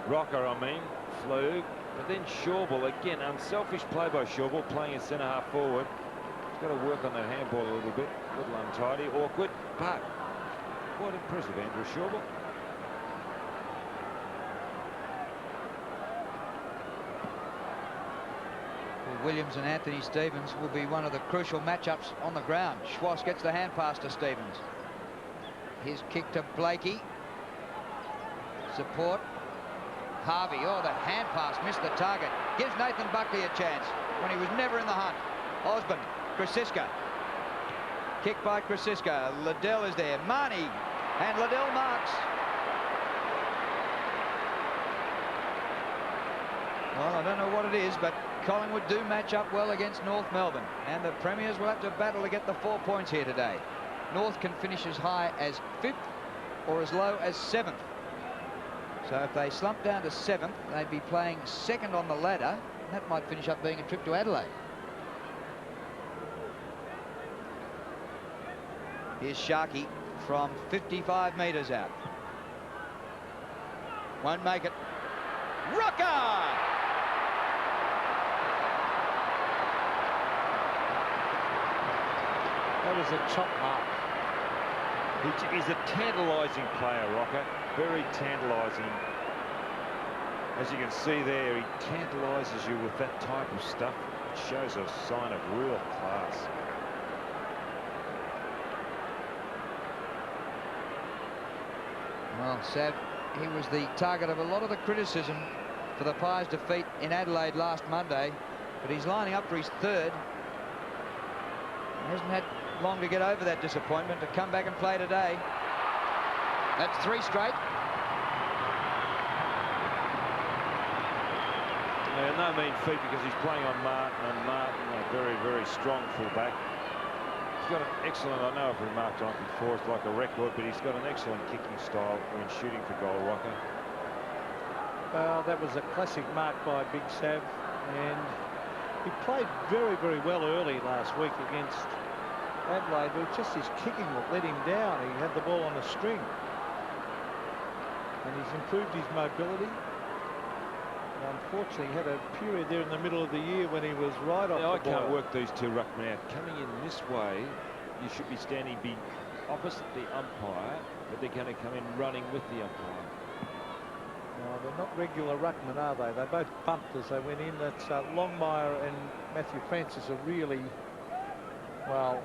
Rocker I mean, flew, but then Shawball, again, unselfish play by Shawball, playing a centre half forward. He's got to work on that handball a little bit. A little untidy, awkward, but quite impressive, Andrew Shawball. Williams and Anthony Stevens will be one of the crucial matchups on the ground. Schwass gets the hand pass to Stevens. His kick to Blakey. Support. Harvey. Oh, the hand pass missed the target. Gives Nathan Buckley a chance when he was never in the hunt. Osborne. Krasiska. Kick by Krasiska. Liddell is there. Marnie. And Liddell marks. Well, I don't know what it is, but Collingwood do match up well against North Melbourne, and the Premiers will have to battle to get the 4 points here today. North can finish as high as 5th or as low as 7th. So if they slump down to 7th, they'd be playing 2nd on the ladder. That might finish up being a trip to Adelaide. Here's Sharkey from 55 metres out. Won't make it. Rocker! That was a chop mark. He's a tantalising player, Rocker. Very tantalising. As you can see there, he tantalises you with that type of stuff. It shows a sign of real class. Well, Sav, he was the target of a lot of the criticism for the Pies' defeat in Adelaide last Monday, but he's lining up for his 3rd. He hasn't had long to get over that disappointment to come back and play today. That's 3 straight. Yeah, no mean feat, because he's playing on Martin, and Martin, a very, very strong fullback. He's got an excellent, I know I've remarked on it before, it's like a record, but he's got an excellent kicking style when shooting for goal, Rocker. Well, that was a classic mark by Big Sav, and he played very, very well early last week against Adelaide, but just his kicking that let him down. He had the ball on a string, and he's improved his mobility. And unfortunately, he had a period there in the middle of the year when he was right off the ball. I can't work these two ruckmen out. Coming in this way, you should be standing opposite the umpire, but they're going to come in running with the umpire. No, they're not regular ruckmen, are they? They both bumped as they went in. That's Longmire and Matthew Francis are really, well,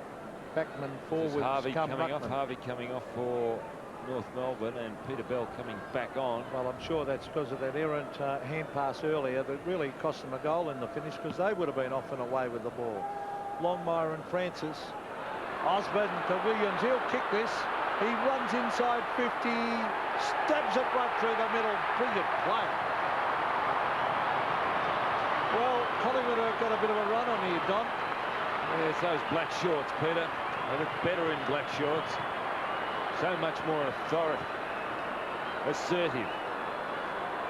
backman forwards. Harvey coming off. Harvey coming off for North Melbourne, and Peter Bell coming back on. Well, I'm sure that's because of that errant hand pass earlier that really cost them a goal in the finish, because they would have been off and away with the ball. Longmire and Francis. Osborne to Williams. He'll kick this. He runs inside 50, stabs it right through the middle. Brilliant play. Well, Collingwood have got a bit of a run on here, Don. Yeah, it's those black shorts, Peter. They look better in black shorts. So much more assertive.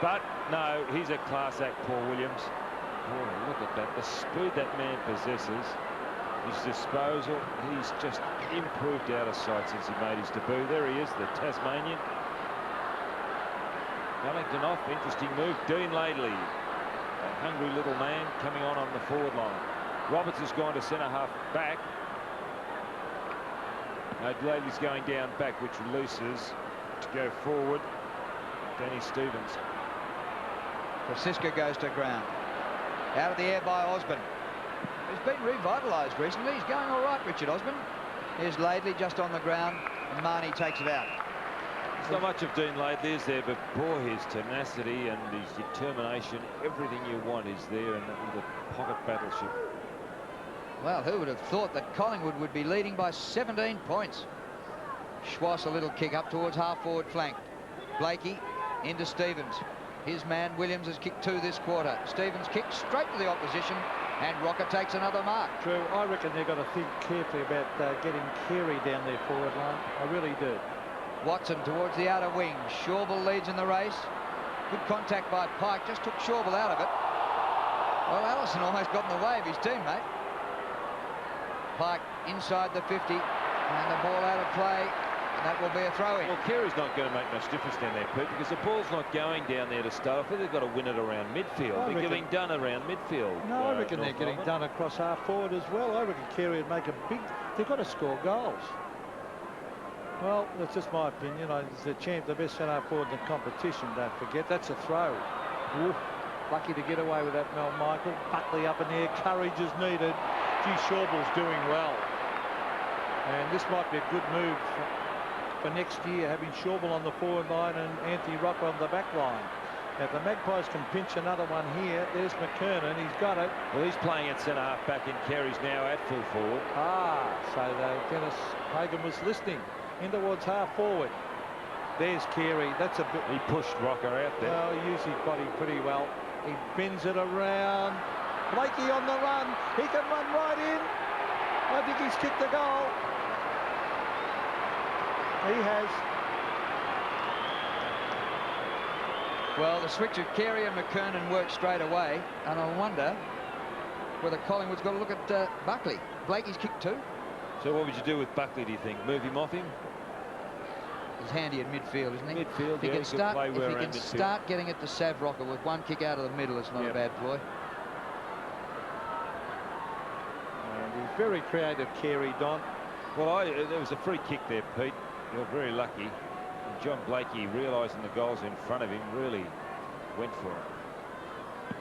But no, he's a class act, Paul Williams. Boy, look at that. The speed that man possesses. His disposal. He's just improved out of sight since he made his debut. There he is, the Tasmanian. Wellington off. Interesting move. Dean Laidley, a hungry little man, coming on the forward line. Roberts has gone to centre half back. Laidley's going down back, which releases to go forward. Danny Stevens. Francisco goes to ground. Out of the air by Osborne. He's been revitalised recently. He's going all right, Richard Osborne. Here's Laidley just on the ground, and Marnie takes it out. There's not much of Dean Laidley, is there? But boy, his tenacity and his determination, everything you want is there in the pocket battleship. Well, who would have thought that Collingwood would be leading by 17 points? Schwass, a little kick up towards half-forward flank. Blakey into Stevens. His man Williams has kicked 2 this quarter. Stevens kicks straight to the opposition, and Rocker takes another mark. True. I reckon they've got to think carefully about getting Carey down their forward line. I really do. Watson towards the outer wing. Shawble leads in the race. Good contact by Pike. Just took Shawble out of it. Well, Allison almost got in the way of his teammate. Pike inside the 50, and the ball out of play. That will be a throw-in. Well, Carey's not going to make much difference down there, Pete, because the ball's not going down there to start. I think they've got to win it around midfield. They're getting done around midfield. No, I reckon they're getting done across half forward as well. I reckon Carey would make a big... They've got to score goals. Well, that's just my opinion. It's the champ, the best centre forward in the competition, don't forget. That's a throw. Oof. Lucky to get away with that, Mel Michael. Buckley up in the air. Courage is needed. Gee, Shawble's doing well. And this might be a good move for next year, having Shawble on the forward line and Anthony Rocker on the back line. Now, if the Magpies can pinch another one here, there's McKernan. He's got it. Well, he's playing at centre half back, and Carey's now at full forward. So Dennis Hagan was listening in towards half forward. There's Carey. That's a bit. He pushed Rocker out there. Well, he used his body pretty well. He bends it around. Blakey on the run. He can run right in. I think he's kicked the goal. He has. Well, the switch of Carey and McKernan worked straight away, and I wonder whether Collingwood's got to look at Buckley. Blakey's kicked 2. So what would you do with Buckley, do you think? Move him off him? He's handy at midfield, isn't he? Midfield, if he yeah, can start getting it to Sav Rocker with one kick out of the middle, it's not a bad ploy. And he's very creative, Carey, Don. Well, there was a free kick there, Pete. You're very lucky. And John Blakey, realising the goals in front of him, really went for it.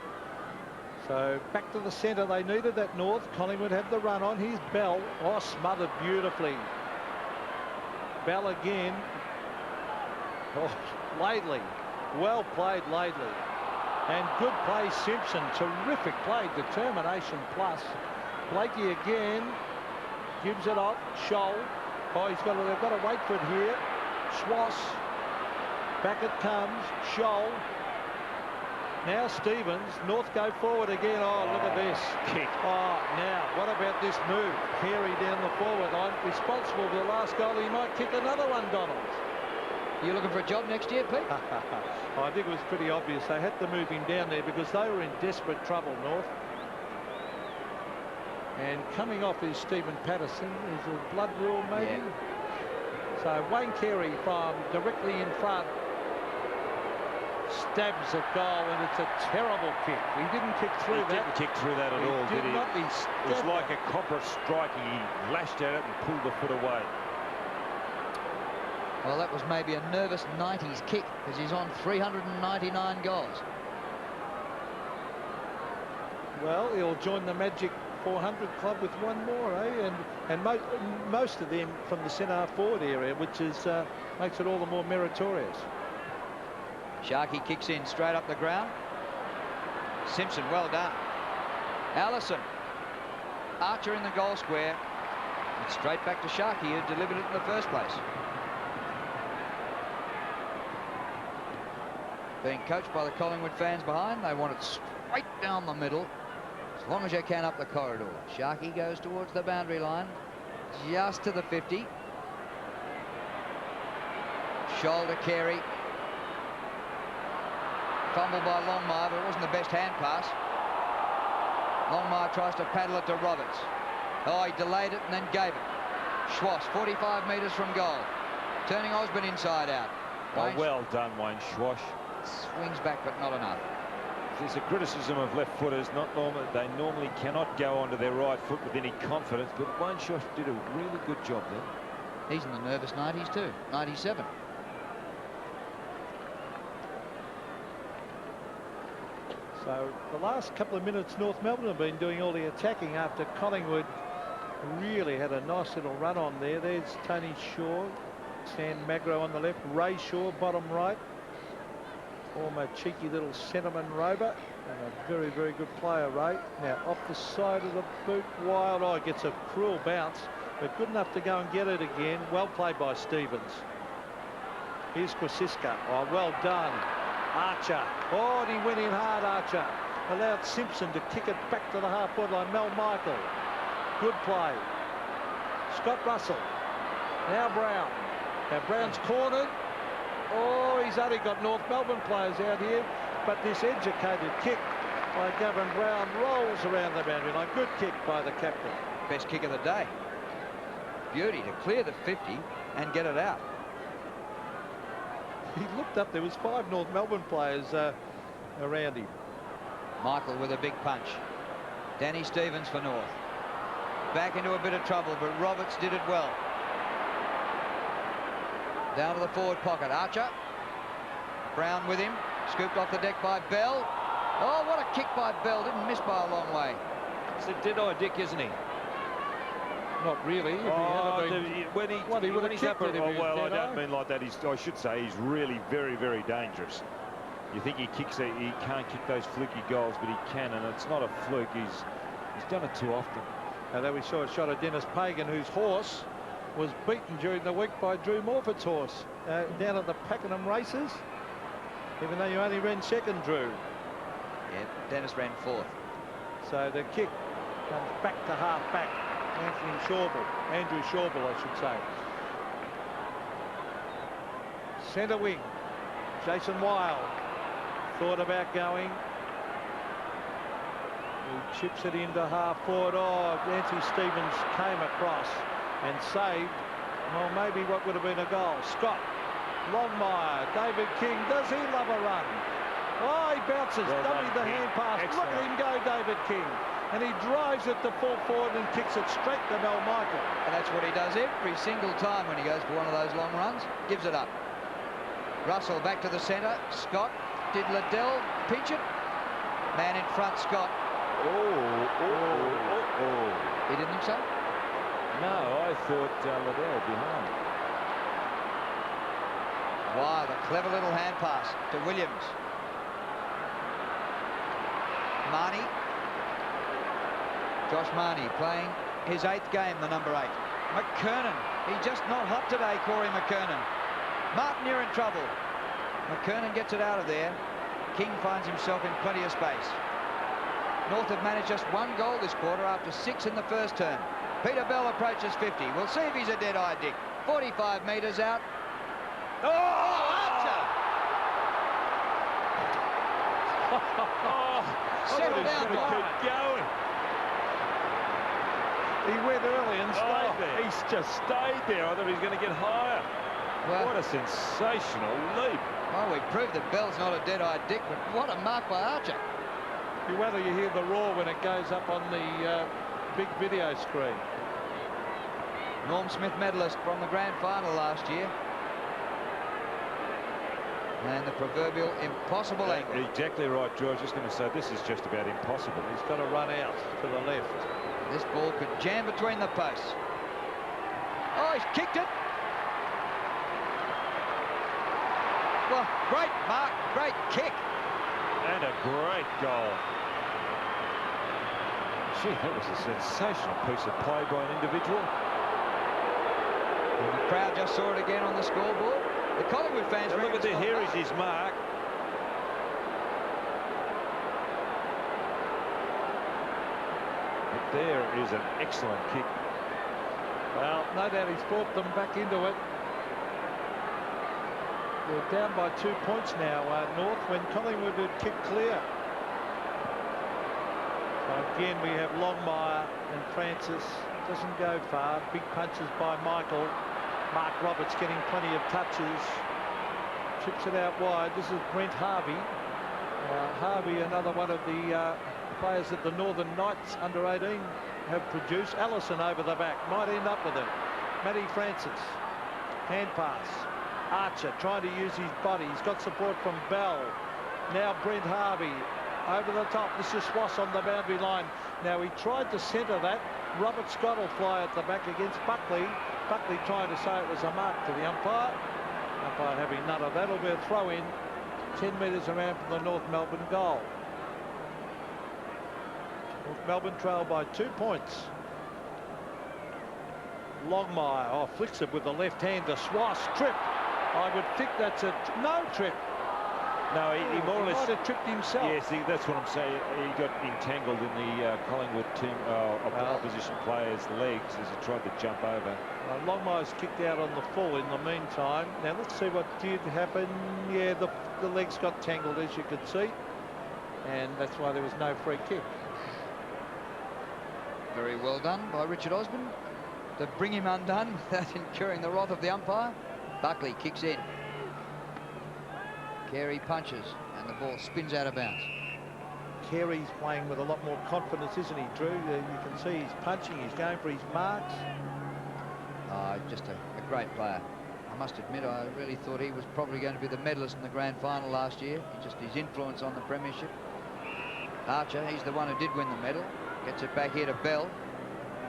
So back to the centre. They needed that North. Collingwood have the run on. Here's Bell. Oh, smothered beautifully. Bell again. Oh, Laidley. Well played, Laidley. And good play, Simpson. Terrific play. Determination plus. Blakey again. Gives it off. Scholl. Oh, they've got to wait for it here. Schwass. Back it comes. Scholl. Now Stevens. North go forward again. Oh, look at this. Kick. Oh, now, what about this move? Carey down the forward line. Responsible for the last goal. He might kick another one, Donald. You looking for a job next year, Pete? I think it was pretty obvious. They had to move him down there because they were in desperate trouble, North. And coming off is Stephen Patterson. Is a blood rule, maybe? Yeah. So Wayne Carey from directly in front stabs a goal, and it's a terrible kick. He didn't kick through that. He didn't kick through that at all, did he? It was like a copper strike. He lashed at it and pulled the foot away. Well, that was maybe a nervous 90s kick, because he's on 399 goals. Well, he'll join the Magic 400 club with one more, eh? And most of them from the centre forward area, which is makes it all the more meritorious. Sharkey kicks in straight up the ground. Simpson, well done. Allison. Archer in the goal square. And straight back to Sharkey, who delivered it in the first place. Being coached by the Collingwood fans behind. They want it straight down the middle. As long as you can up the corridor. Sharkey goes towards the boundary line, just to the 50. Shoulder carry. Fumble by Longmire, but it wasn't the best hand pass. Longmire tries to paddle it to Roberts. Oh, he delayed it and then gave it. Schwass, 45 metres from goal. Turning Osborne inside out. Oh, well done, Wayne Schwass. Swings back, but not enough. There's a criticism of left footers. They normally cannot go onto their right foot with any confidence, but Wayne Schwass did a really good job there. He's in the nervous 90s too. 97. So the last couple of minutes, North Melbourne have been doing all the attacking after Collingwood really had a nice little run on there. There's Tony Shaw, Stan Magro on the left, Ray Shaw bottom right. Former cheeky little centreman rover and a very, very good player, Ray. Now off the side of the boot, Wild Eye gets a cruel bounce, but good enough to go and get it again. Well played by Stevens. Here's Kwasiska. Oh, well done. Archer. Oh, and he went in hard, Archer. Allowed Simpson to kick it back to the half-forward line. Mel Michael. Good play. Scott Russell. Now Brown. Now Brown's cornered. Oh, he's only got North Melbourne players out here. But this educated kick by Gavin Brown rolls around the boundary line. Good kick by the captain. Best kick of the day. Beauty to clear the 50 and get it out. He looked up, there was 5 North Melbourne players around him. Michael with a big punch. Danny Stevens for North. Back into a bit of trouble, but Roberts did it well. Down to the forward pocket. Archer. Brown with him. Scooped off the deck by Bell. Oh, what a kick by Bell. Didn't miss by a long way. It's a dead-eye Dick, isn't he? Not really. If he would have kicked it. Well, I don't mean like that. I should say he's really very, very dangerous. You think he can't kick those fluky goals, but he can, and it's not a fluke. He's done it too often. And then we saw a shot of Dennis Pagan, whose horse was beaten during the week by Drew Morford's horse down at the Pakenham races. Even though you only ran second, Drew. Yeah, Dennis ran fourth. So the kick comes back to half back. Andrew Shawble, I should say. Centre wing. Jason Wild thought about going. He chips it into half forward. Oh, Nancy Stevens came across and saved. Well, maybe what would have been a goal. Scott, Longmire, David King. Does he love a run? Oh, he bounces. Dummy the hand pass. Look at him go, David King. And he drives it to full forward and kicks it straight to Mel Michael. And that's what he does every single time when he goes for one of those long runs. Gives it up. Russell back to the centre. Scott. Did Liddell pinch it? Man in front, Scott. He didn't think so? No, I thought Liddell behind. Wow, the clever little hand pass to Williams. Marnie. Josh Marnie playing his 8th game, the number 8. McKernan. He's just not hot today, Corey McKernan. Martin, you're in trouble. McKernan gets it out of there. King finds himself in plenty of space. North have managed just 1 goal this quarter after 6 in the first term. Peter Bell approaches 50. We'll see if he's a dead-eye Dick. 45 metres out. Oh, Archer! Settle down, keep going. He went early and stayed there. He's just stayed there. I thought he was going to get higher. Well, what a sensational leap. Well, we proved that Bell's not a dead-eye Dick, but what a mark by Archer. Whether you hear the roar when it goes up on the big video screen. Norm Smith medalist from the grand final last year. And the proverbial impossible angle. Exactly right, George. Just going to say this is just about impossible. He's got to run out to the left. This ball could jam between the posts. Oh, he's kicked it. Well, great mark, great kick. And a great goal. Gee, that was a sensational piece of play by an individual. And the crowd just saw it again on the scoreboard. The Collingwood fans... Look at there, here is his mark. there is an excellent kick. Well, no doubt he's brought them back into it. They're down by 2 points now, North, when Collingwood had kicked clear. So again, we have Longmire and Francis. Doesn't go far. Big punches by Michael. Mark Roberts getting plenty of touches. Chips it out wide. This is Brent Harvey. Harvey, another one of the players that the Northern Knights under 18 have produced. Allison over the back. Might end up with it. Matty Francis. Hand pass. Archer trying to use his body. He's got support from Bell. Now Brent Harvey over the top. This is Swass on the boundary line. Now he tried to centre that. Robert Scott will fly at the back against Buckley. Buckley trying to say it was a mark to the umpire. Umpire having none of that. It'll be a throw in 10 metres around from the North Melbourne goal. North Melbourne trail by 2 points. Longmire flicks it with the left hand to Swass. Trip. I would think that's a no trip. No, he more or less might have tripped himself. Yes, that's what I'm saying. He got entangled in the Collingwood team opposition players' legs as he tried to jump over. Longmire's kicked out on the full in the meantime. Now let's see what did happen. Yeah, the legs got tangled, as you could see, and that's why there was no free kick. Very well done by Richard Osborne to bring him undone without incurring the wrath of the umpire. Buckley kicks in. Carey punches and the ball spins out of bounds. Carey's playing with a lot more confidence, isn't he, Drew? You can see he's punching, he's going for his marks. Just a great player. I must admit, I really thought he was probably going to be the medalist in the grand final last year. Just his influence on the premiership. Archer, he's the one who did win the medal. Gets it back here to Bell.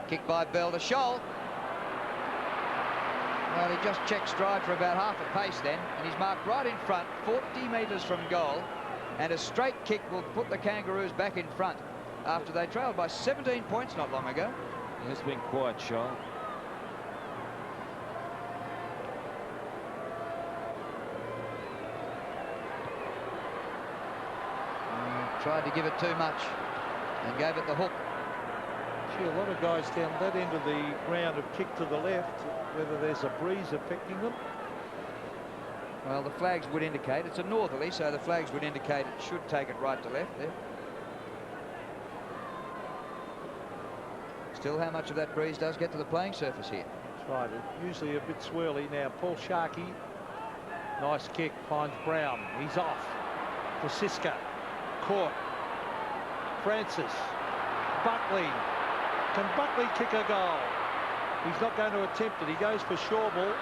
Kick by Bell to Scholl. Well, he just checked stride for about half a pace then, and he's marked right in front, 40 metres from goal, and a straight kick will put the Kangaroos back in front after they trailed by 17 points not long ago. It's been quite shy. Tried to give it too much and gave it the hook. Gee, a lot of guys down that end of the ground have kicked to the left. Whether there's a breeze affecting them. Well, the flags would indicate it's a northerly, so the flags would indicate it should take it right to left there. Still, how much of that breeze does get to the playing surface here? That's right. Usually a bit swirly. Now Paul Sharkey, nice kick, finds Brown. He's off. Francisca caught. Francis. Buckley. Can Buckley kick a goal? He's not going to attempt it. He goes for Shawball.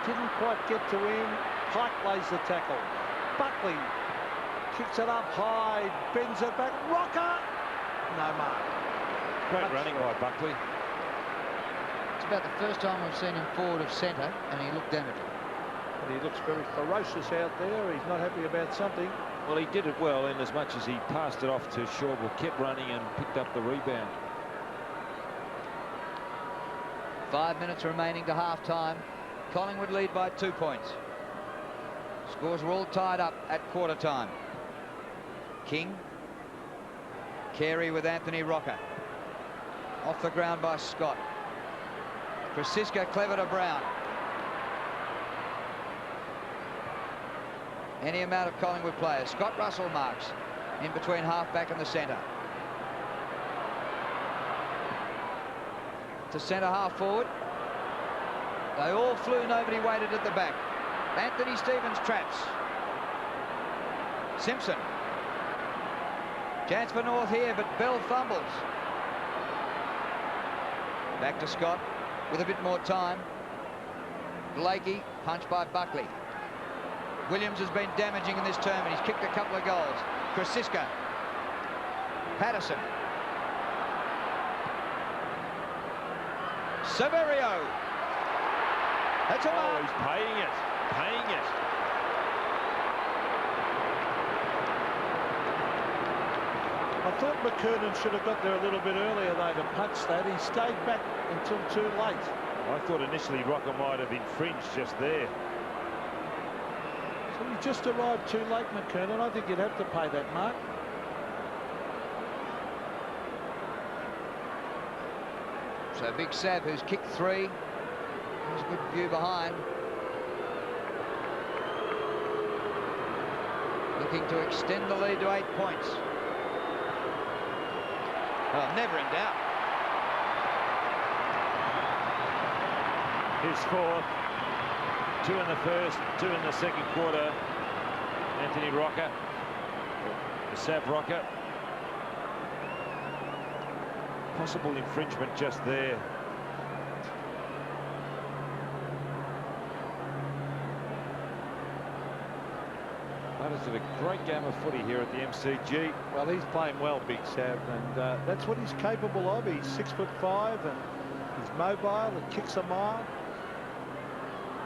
Didn't quite get to him. Pike lays the tackle. Buckley kicks it up high, bends it back. Rocker! No mark. Great running by Buckley. It's about the first time we've seen him forward of centre, and he looked damaging. And he looks very ferocious out there. He's not happy about something. Well, he did it well in as much as he passed it off to Shawball, kept running and picked up the rebound. 5 minutes remaining to half-time. Collingwood lead by 2 points. Scores were all tied up at quarter-time. King. Carey with Anthony Rocker. Off the ground by Scott. Francisca clever to Brown. Any amount of Collingwood players. Scott Russell marks in between half-back and the centre. To centre half forward. They all flew, nobody waited at the back. Anthony Stevens traps. Simpson. Chance for North here, but Bell fumbles. Back to Scott with a bit more time. Blakey, punched by Buckley. Williams has been damaging in this term, and he's kicked a couple of goals. Krasiska. Patterson. Severio. That's a mark. He's paying it. Paying it. I thought McKernan should have got there a little bit earlier, though, to punch that. He stayed back until too late. I thought initially Rocker might have infringed just there. So he just arrived too late, McKernan. I think you'd have to pay that mark. So Big Sab, who's kicked 3. There's a good view behind. Looking to extend the lead to 8 points. Well, never in doubt. His 4th. 2 in the first, 2 in the second quarter. Anthony Rocker. The Sav Rocker. Possible infringement just there. Butters did a great game of footy here at the MCG. Well, he's playing well, Big Sav, and that's what he's capable of. He's 6'5" and he's mobile and kicks a mile.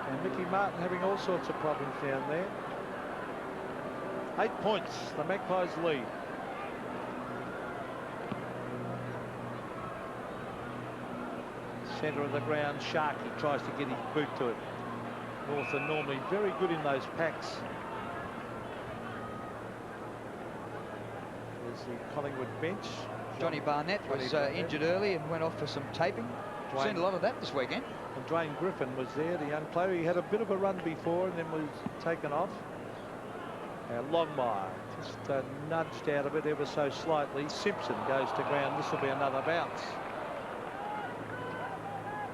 And Mickey Martin having all sorts of problems down there. 8 points, the Magpies lead. Centre of the ground, Sharkey tries to get his boot to it. North are normally very good in those packs. There's the Collingwood bench. Johnny Barnett was injured early and went off for some taping. Seen a lot of that this weekend. And Dwayne Griffin was there, the young player. He had a bit of a run before and then was taken off. Longmire just nudged out of it ever so slightly. Simpson goes to ground. This will be another bounce.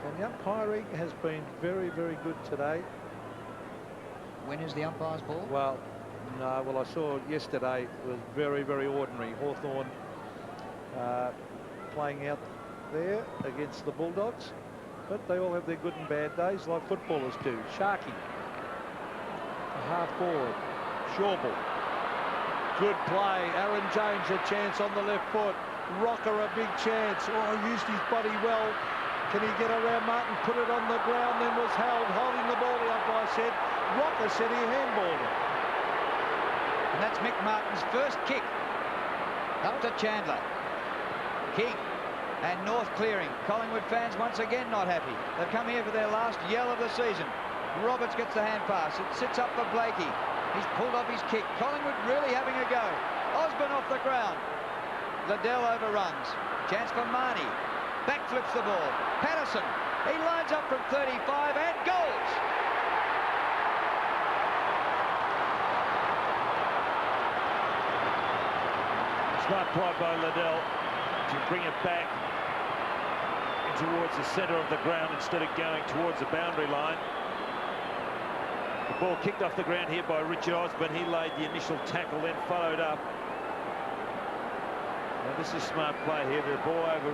And the umpiring has been very, very good today. When is the umpire's ball? Well, no, well, I saw yesterday it was very, very ordinary. Hawthorn playing out there against the Bulldogs. But they all have their good and bad days like footballers do. Sharkey, a half forward. Shawball. Good play. Aaron James a chance on the left foot. Rocker a big chance. Oh, used his body well. Can he get around Martin? Put it on the ground, then was held. Holding the ball, the umpire said. Rocker said he handballed it. And that's Mick Martin's first kick. Up to Chandler. King. And North clearing. Collingwood fans once again not happy. They've come here for their last yell of the season. Roberts gets the hand pass. It sits up for Blakey. He's pulled off his kick. Collingwood really having a go. Osborne off the ground. Liddell overruns. Chance for Marnie. Backflips the ball. Patterson. He lines up from 35 and goals. Smart play by Liddell to bring it back towards the centre of the ground instead of going towards the boundary line. The ball kicked off the ground here by Richard Osborne. He laid the initial tackle, then followed up. Now this is smart play here. The ball over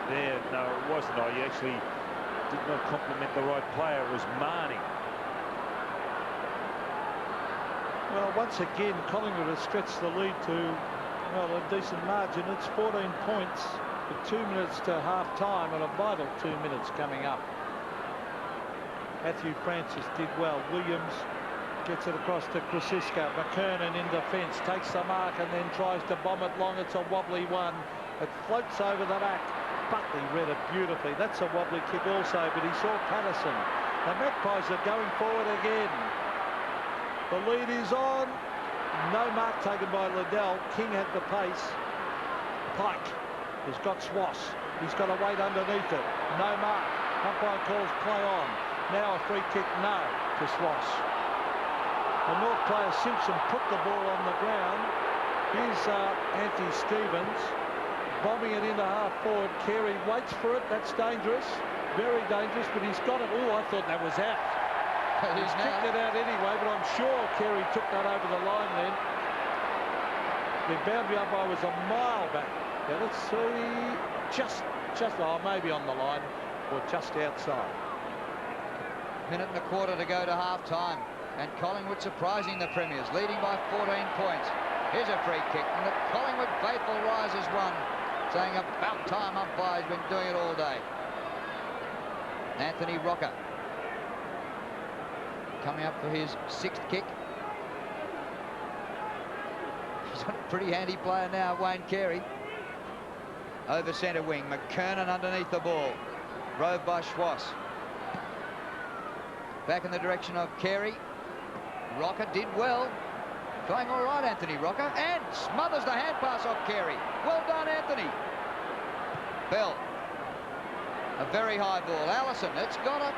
there. No, it wasn't. He actually did not compliment the right player. It was Marnie. Well, once again, Collingwood has stretched the lead to, well, a decent margin. It's 14 points with 2 minutes to half-time and a vital 2 minutes coming up. Matthew Francis did well. Williams gets it across to Krasiska. McKernan in defence, takes the mark and then tries to bomb it long. It's a wobbly one. It floats over the back. Buckley read it beautifully. That's a wobbly kick also, but he saw Patterson. The Magpies are going forward again. The lead is on. No mark taken by Liddell. King had the pace. Pike has got Swass. He's got to wait underneath it. No mark. Umpire calls play on. Now a free kick, no, to Swass. The North player Simpson put the ball on the ground. Here's Anthony Stevens bombing it into half forward. Carey waits for it. That's dangerous, very dangerous, but he's got it. Oh, I thought that was out. He's kicked it out anyway, but I'm sure Carey took that over the line then. The boundary umpire was a mile back. Now let's see, just oh, maybe on the line or just outside. Minute and a quarter to go to half-time. And Collingwood surprising the Premiers, leading by 14 points. Here's a free kick, and the Collingwood faithful rise as one, saying about time umpire's been doing it all day. Anthony Rocker coming up for his 6th kick. He's a pretty handy player now, Wayne Carey. Over centre wing, McKernan underneath the ball. Rove by Swass. Back in the direction of Carey. Rocker did well. Going all right, Anthony Rocker. And smothers the hand pass off Carey. Well done, Anthony. Bell. A very high ball. Allison, it's got a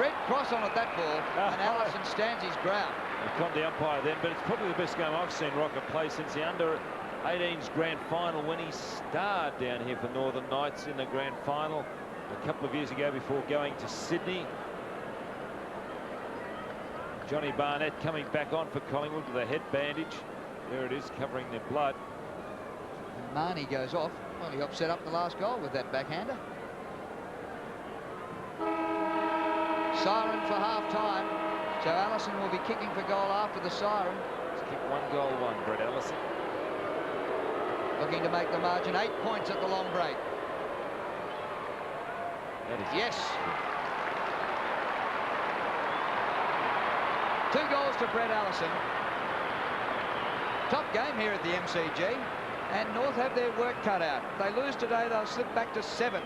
red cross on it, that ball, and Allison stands his ground. He caught the umpire then, but it's probably the best game I've seen Rocket play since the under-18s grand final, when he starred down here for Northern Knights in the grand final a couple of years ago before going to Sydney. Johnny Barnett coming back on for Collingwood with a head bandage. There it is, covering their blood. And Marnie goes off. Well, he helped set up the last goal with that backhander. Siren for half-time. So Allison will be kicking for goal after the siren. He's kicked 1 goal, 1, Brett Allison. Looking to make the margin 8 points at the long break. Yes. 2 goals to Brett Allison. Top game here at the MCG. And North have their work cut out. If they lose today, they'll slip back to 7th.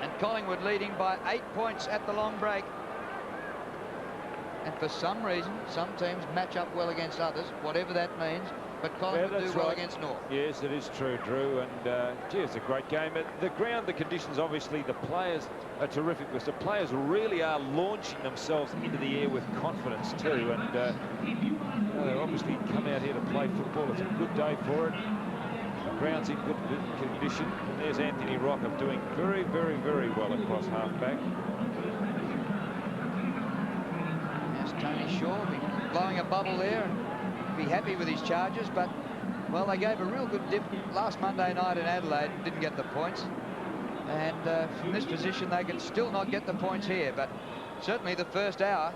And Collingwood leading by 8 points at the long break. And for some reason, some teams match up well against others, whatever that means. But Collingwood do well against North. Yes, it is true, Drew. And, gee, it's a great game. The ground, the conditions, obviously, the players are terrific. Because the players really are launching themselves into the air with confidence, too. And they obviously come out here to play football. It's a good day for it. The ground's in good condition. And there's Anthony Rocker doing very, very, very well across half-back. Yes, Tony Shaw be blowing a bubble there and be happy with his charges, but well, they gave a real good dip last Monday night in Adelaide and didn't get the points, and from this position they can still not get the points here. But certainly the first hour,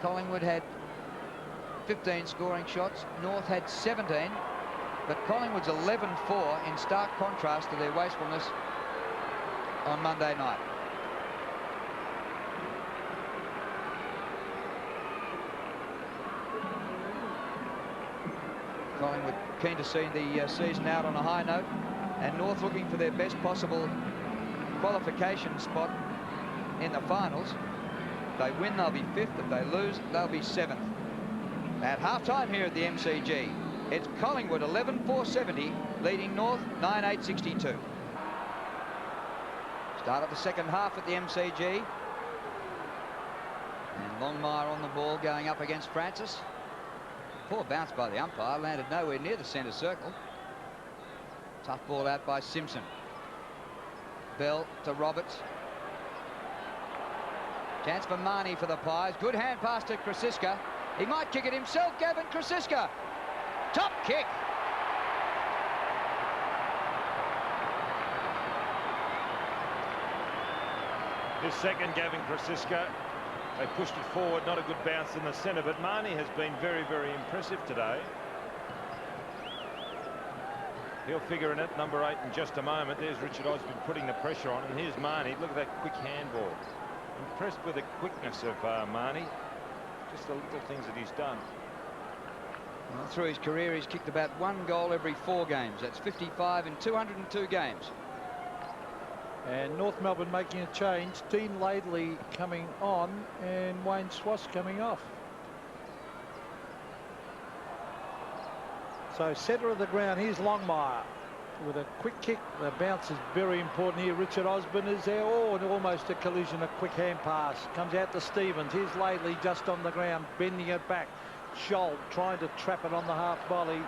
Collingwood had 15 scoring shots, North had 17, but Collingwood's 11-4 in stark contrast to their wastefulness on Monday night. Collingwood keen to see the season out on a high note, and North looking for their best possible qualification spot in the finals. If they win, they'll be 5th. If they lose, they'll be 7th. At half-time here at the MCG, it's Collingwood 11-4-70, leading North 9-8-62. Start of the second half at the MCG. And Longmire on the ball, going up against Francis. Poor bounce by the umpire, landed nowhere near the centre circle. Tough ball out by Simpson. Bell to Roberts. Chance for Marnie for the Pies. Good hand pass to Krasiska. He might kick it himself, Gavin Krasiska. Top kick. His second, Gavin Krasiska. They pushed it forward, not a good bounce in the centre, but Marnie has been very, very impressive today. He'll figure in at number 8 in just a moment. There's Richard Osborne putting the pressure on, and here's Marnie. Look at that quick handball. Impressed with the quickness of Marnie. Just the little things that he's done. Well, through his career, he's kicked about 1 goal every 4 games. That's 55 in 202 games. And North Melbourne making a change. Dean Laidley coming on and Wayne Swass coming off. So centre of the ground, here's Longmire with a quick kick. The bounce is very important here. Richard Osborne is there. Oh, and almost a collision. A quick hand pass. Comes out to Stevens. Here's Laidley just on the ground, bending it back. Scholl trying to trap it on the half volley.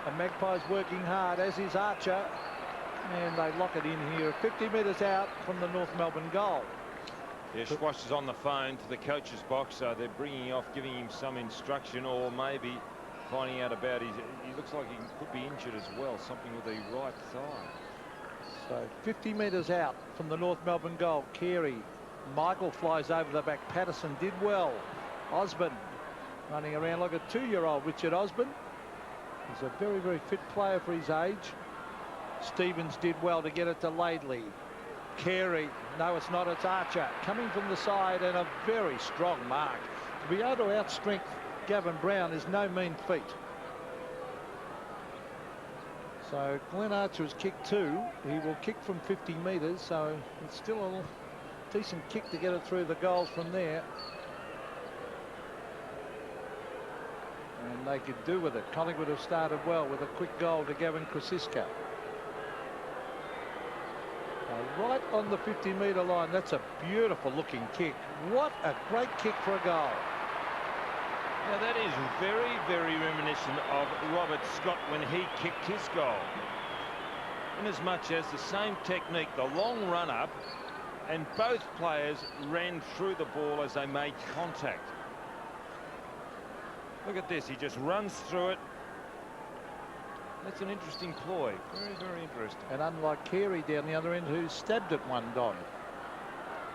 And Magpies working hard, as is Archer. And they lock it in here 50 metres out from the North Melbourne goal. Yeah, Schwash is on the phone to the coach's box. So they're bringing off, giving him some instruction, or maybe finding out about his... He looks like he could be injured as well, something with the right thigh. So 50 metres out from the North Melbourne goal. Carey. Michael flies over the back. Patterson did well. Osborne running around like a 2-year-old Richard Osborne. He's a very, very fit player for his age. Stevens did well to get it to Laidley. Carey, no, it's not, it's Archer coming from the side, and a very strong mark. To be able to outstrength Gavin Brown is no mean feat. So Glenn Archer has kicked 2. He will kick from 50 metres, so it's still a decent kick to get it through the goals from there. And they could do with it. Collingwood have started well with a quick goal to Gavin Krasiska. Right on the 50-metre line. That's a beautiful looking kick. What a great kick for a goal. Now that is very, very reminiscent of Robert Scott when he kicked his goal. In as much as the same technique, the long run up, and both players ran through the ball as they made contact. Look at this, he just runs through it. That's an interesting ploy. Very, very interesting. And unlike Carey down the other end, who stabbed at one, Don.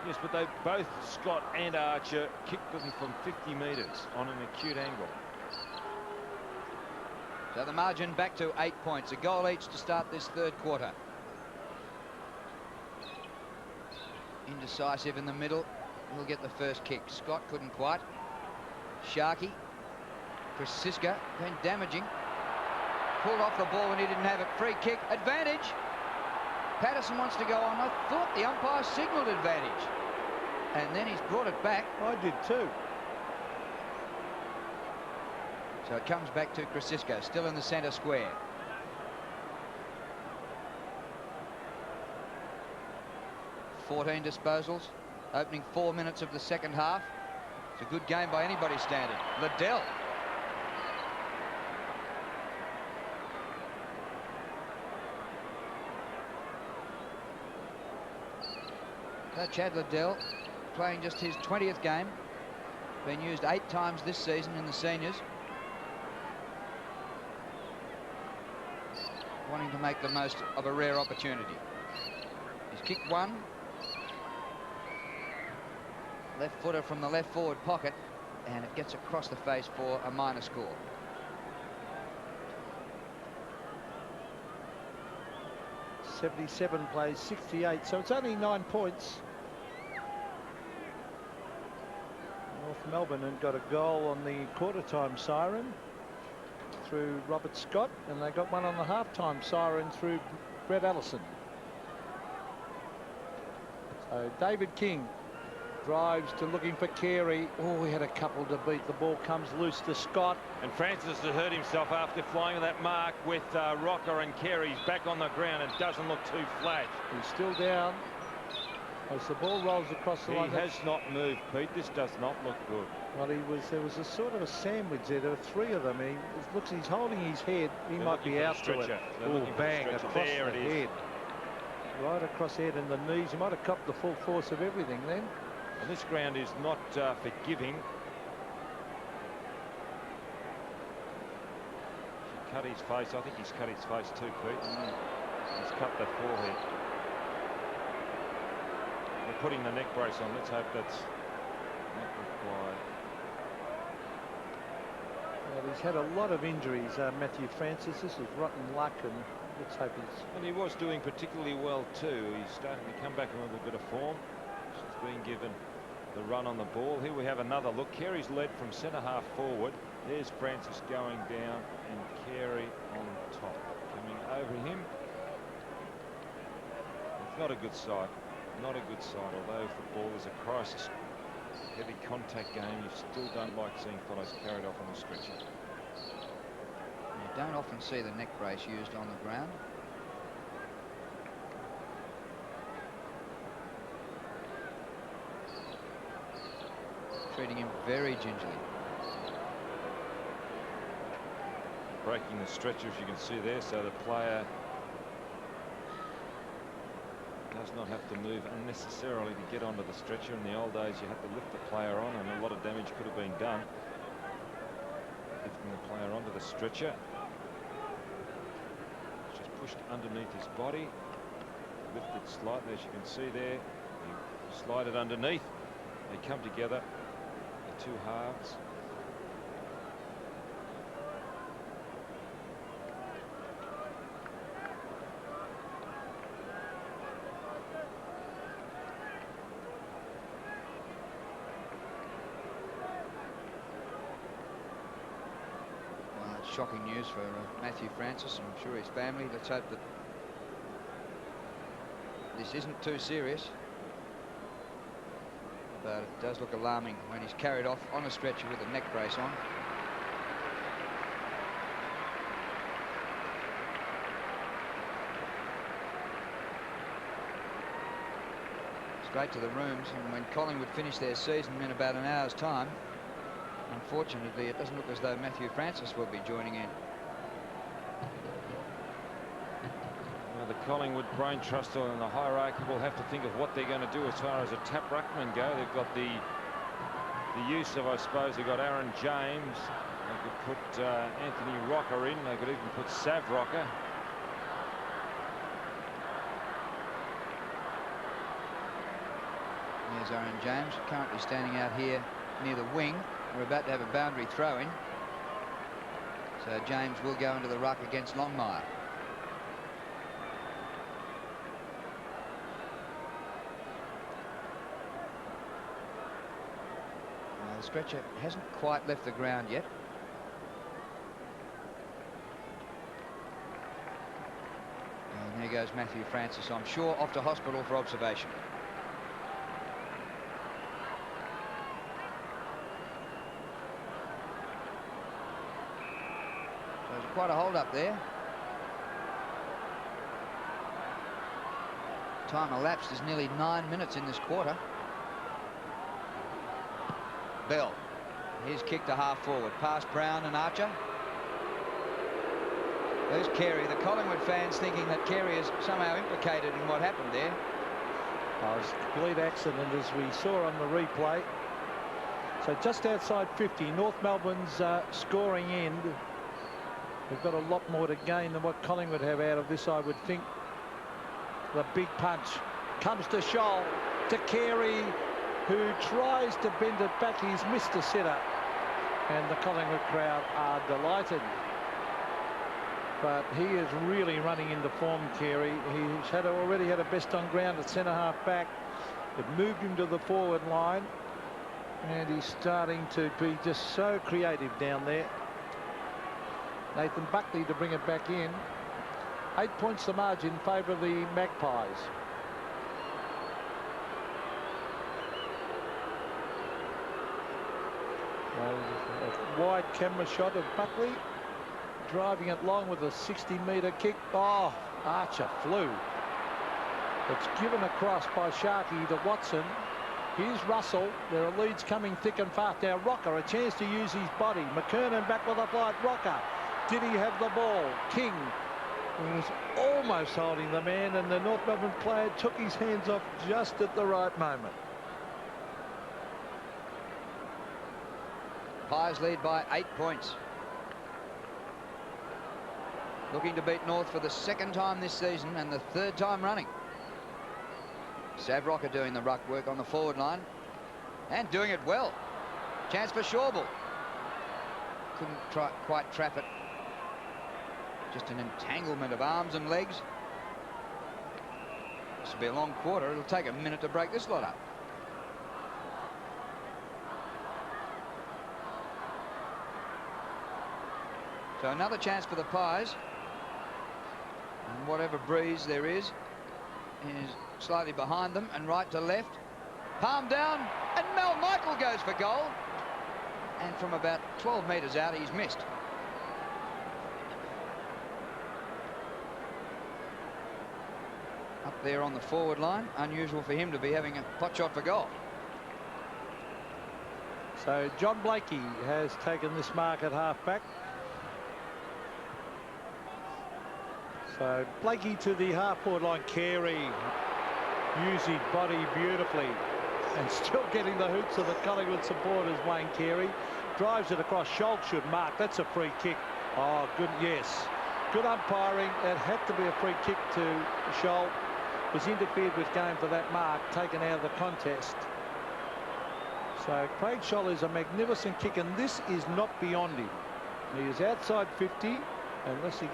Yes, but they both, Scott and Archer, kicked them from 50 metres on an acute angle. So the margin back to 8 points. A goal each to start this third quarter. Indecisive in the middle. He'll get the first kick. Scott couldn't quite. Sharkey. Krasiska been damaging. Pulled off the ball when he didn't have it. Free kick. Advantage. Patterson wants to go on. I thought the umpire signalled advantage. And then he's brought it back. I did too. So it comes back to Krasiska, still in the centre square. (14 disposals, opening 4 minutes of the second half. It's a good game by anybody's standard. Liddell. Chad Liddell playing just his 20th game. Been used 8 times this season in the seniors. Wanting to make the most of a rare opportunity. He's kicked one. Left footer from the left forward pocket, and it gets across the face for a minor score. '77 plays 68, so it's only 9 points. North Melbourne had got a goal on the quarter-time siren through Robert Scott, and they got one on the half-time siren through Brett Allison. So David King drives to looking for Carey. Oh, he had a couple to beat. The ball comes loose to Scott. And Francis has hurt himself after flying with that mark with Rocker and Carey's back on the ground. It doesn't look too flash. He's still down as the ball rolls across the line. He has not moved, Pete. This does not look good. Well, there was a sort of a sandwich there. There were 3 of them. He's holding his head. He might be out to it. Oh, bang, across the head. Right across the head and the knees. He might have copped the full force of everything then. And this ground is not forgiving. He cut his face. I think he's cut his face too, Pete. He's cut the forehead. They're putting the neck brace on. Let's hope that's not required. Well, he's had a lot of injuries, Matthew Francis. This is rotten luck, and let's hope he's... And he was doing particularly well too. He's starting to come back in a little bit of form. He's being given the run on the ball. Here we have another look. Carey's led from centre half forward. There's Francis going down and Carey on top. Coming over him. It's not a good sight. Not a good sight. Although football is a crisis, heavy contact game, you still don't like seeing fellows carried off on the stretcher. You don't often see the neck brace used on the ground. Treating him very gingerly. Breaking the stretcher, as you can see there, so the player does not have to move unnecessarily to get onto the stretcher. In the old days, you had to lift the player on, and a lot of damage could have been done lifting the player onto the stretcher. It's just pushed underneath his body, lifted slightly, as you can see there. You slide it underneath. They come together, the 2 halves. Shocking news for Matthew Francis, and I'm sure his family. Let's hope that this isn't too serious, but it does look alarming when he's carried off on a stretcher with a neck brace on. straight to the rooms, and when Collingwood finished their season in about an hour's time, unfortunately, it doesn't look as though Matthew Francis will be joining in. Well, the Collingwood brain trust in the hierarchy will have to think of what they're going to do as far as a tap ruckman go. They've got the use of, I suppose, they've got Aaron James. They could put Anthony Rocker in. They could even put Sav Rocker. There's Aaron James, currently standing out here near the wing. We're about to have a boundary throw-in. So James will go into the ruck against Longmire. The stretcher hasn't quite left the ground yet. And there goes Matthew Francis, I'm sure, off to hospital for observation. So there's quite a hold up there. Time elapsed is nearly 9 minutes in this quarter. Bell, he's kicked to half forward, past Brown and Archer. There's Carey. The Collingwood fans thinking that Carey is somehow implicated in what happened there. Oh, it was a complete accident, as we saw on the replay. So just outside 50, North Melbourne's scoring end. They've got a lot more to gain than what Collingwood have out of this, I would think. The big punch comes to Scholl, to Carey, who tries to bend it back. He's missed a sitter, and the Collingwood crowd are delighted. But he is really running into form, Carey. He's already had a best on ground at centre half back. It moved him to the forward line, and he's starting to be just so creative down there. Nathan Buckley to bring it back in. 8 points the margin in favour of the Magpies. A wide camera shot of Buckley driving it long with a 60-metre kick. Oh, Archer flew. It's given across by Sharkey to Watson. Here's Russell. There are leads coming thick and fast. Now Rocker, a chance to use his body. McKernan back with a flight. Rocker, did he have the ball? King was almost holding the man, and the North Melbourne player took his hands off just at the right moment. Pies lead by 8 points. Looking to beat North for the second time this season and the third time running. Sav Rocker doing the ruck work on the forward line and doing it well. Chance for Schauble. Couldn't quite trap it. Just an entanglement of arms and legs. This will be a long quarter. It'll take a minute to break this lot up. So another chance for the Pies. And whatever breeze there is slightly behind them and right to left. Palm down, and Mel Michael goes for goal. And from about 12 metres out, he's missed. Up there on the forward line. Unusual for him to be having a pot shot for goal. So John Blakey has taken this mark at half-back. So Blakey to the half-forward line. Carey used his body beautifully and still getting the hoots of the Collingwood supporters. Wayne Carey drives it across. Scholl should mark. That's a free kick. Oh, good. Yes. Good umpiring. It had to be a free kick to Scholl. Was interfered with going for that mark, taken out of the contest. So Craig Scholl is a magnificent kick, and this is not beyond him. He is outside 50, unless he's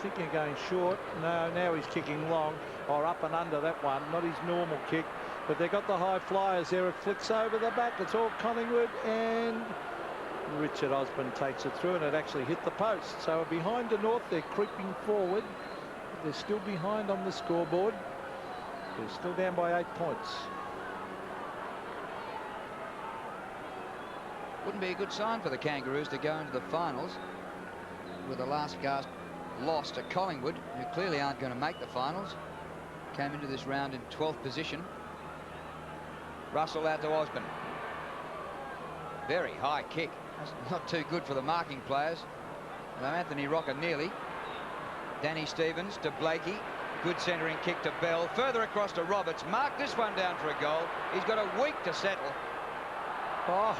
thinking of going short. No, now he's kicking long, or up and under that one. Not his normal kick, but they've got the high flyers there. It flicks over the back. It's all Collingwood, and Richard Osborne takes it through, and it actually hit the post. So behind the North, they're creeping forward. They're still behind on the scoreboard. They're still down by 8 points. Wouldn't be a good sign for the Kangaroos to go into the finals with the last gasp loss to Collingwood, who clearly aren't going to make the finals. Came into this round in 12th position. Russell out to Osborne. Very high kick. That's not too good for the marking players. Now Anthony Rocker nearly. Danny Stevens to Blakey. Good centering kick to Bell. Further across to Roberts. Marked this one down for a goal. He's got a week to settle. Oh,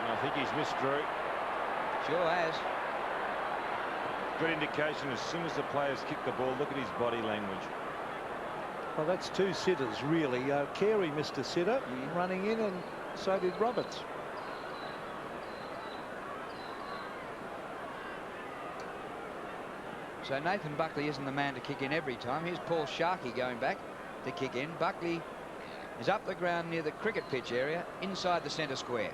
I think he's missed, Drew. Sure has. Good indication as soon as the players kick the ball. Look at his body language. well, that's two sitters, really. Carey missed a sitter running in, and so did Roberts. So Nathan Buckley isn't the man to kick in every time. Here's Paul Sharkey going back to kick in. Buckley is up the ground near the cricket pitch area, inside the centre square.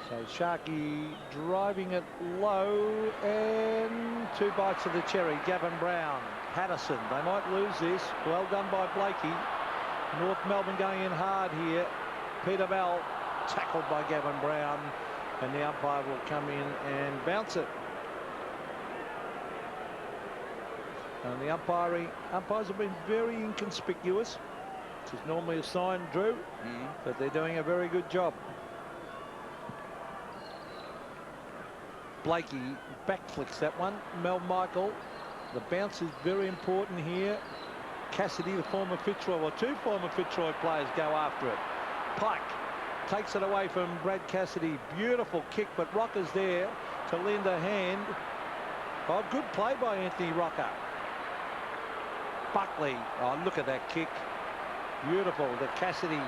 So Sharkey driving it low, and two bites of the cherry. Gavin Brown, Patterson, they might lose this. Well done by Blakey. North Melbourne going in hard here. Peter Bell tackled by Gavin Brown, and the umpire will come in and bounce it. And the umpires have been very inconspicuous, which is normally a sign, Drew, that they're doing a very good job. Blakey backflicks that one. Mel Michael, the bounce is very important here. Cassidy, the former Fitzroy, or two former Fitzroy players, go after it. Pike takes it away from Brad Cassidy. Beautiful kick, but Rocker's there to lend a hand. Oh, good play by Anthony Rocker. Buckley, oh, look at that kick. Beautiful to Cassidy.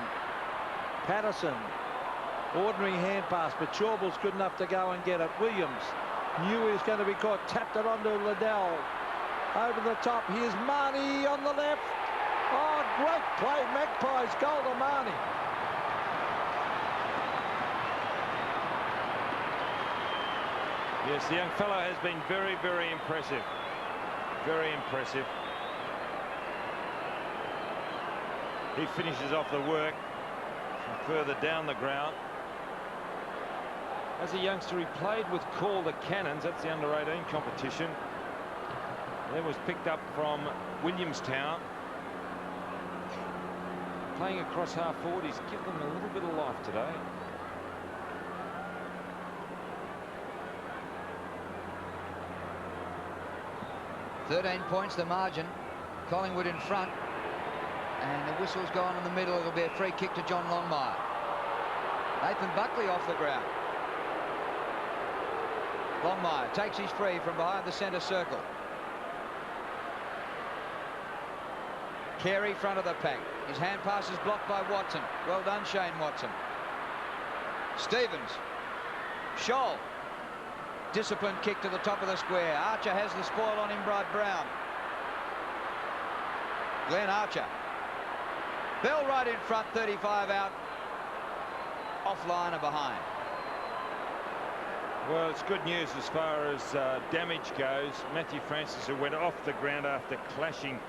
Patterson. Ordinary hand pass, but Chauvel's good enough to go and get it. Williams knew he was going to be caught. Tapped it onto Liddell. Over the top. Here's Marnie on the left. Oh, great play. Magpies goal to Marnie. Yes, the young fellow has been very, very impressive. Very impressive. He finishes off the work from further down the ground. As a youngster, he played with Calder Cannons. That's the under-18 competition. Then was picked up from Williamstown. Playing across half forward, he's given them a little bit of life today. "13 points the margin. Collingwood in front. And the whistle's gone in the middle. It'll be a free kick to John Longmire. Nathan Buckley off the ground. Longmire takes his free from behind the centre circle. Carey front of the pack. His hand pass is blocked by Watson. Well done, Shane Watson. Stevens. Scholl. Disciplined kick to the top of the square. Archer has the spoil on him, Brad Brown. Glenn Archer. Bell right in front, 35 out. Offline or behind. Well, it's good news as far as damage goes. Matthew Francis, who went off the ground after clashing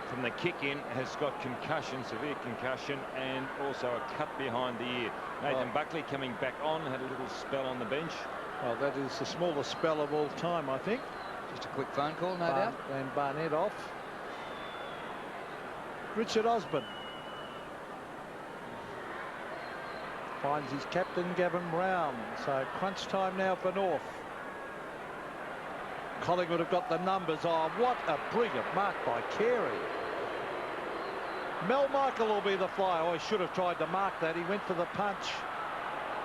from the kick-in, has got concussion, severe concussion, and also a cut behind the ear. Nathan Buckley coming back on, had a little spell on the bench. Well, that is the smallest spell of all time, I think. Just a quick phone call, no doubt. And Barnett off. Richard Osborne finds his captain, Gavin Brown. So crunch time now for North. Collingwood have got the numbers. Oh, what a brilliant mark by Carey. Mel Michael will be the flyer. Oh, he should have tried to mark that. He went for the punch.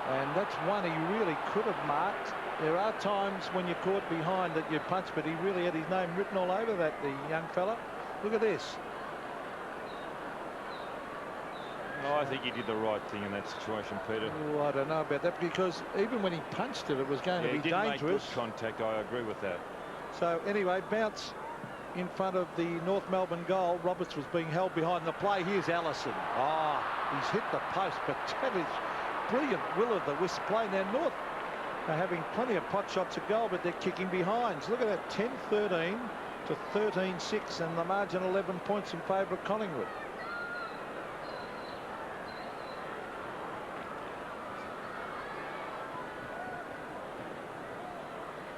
And that's one he really could have marked. There are times when you're caught behind that you punch, but he really had his name written all over that, the young fella. Look at this. Oh, I think he did the right thing in that situation, Peter. Oh, I don't know about that, because even when he punched it, it was going to be dangerous. He didn't make good contact. I agree with that. So anyway, bounce in front of the North Melbourne goal. Roberts was being held behind the play. Here's Allison. He's hit the post, but that is brilliant will-o'-the-wisp play. Now North are having plenty of pot shots at goal, but they're kicking behinds. Look at that, 10-13 to 13-6, and the margin 11 points in favour of Collingwood.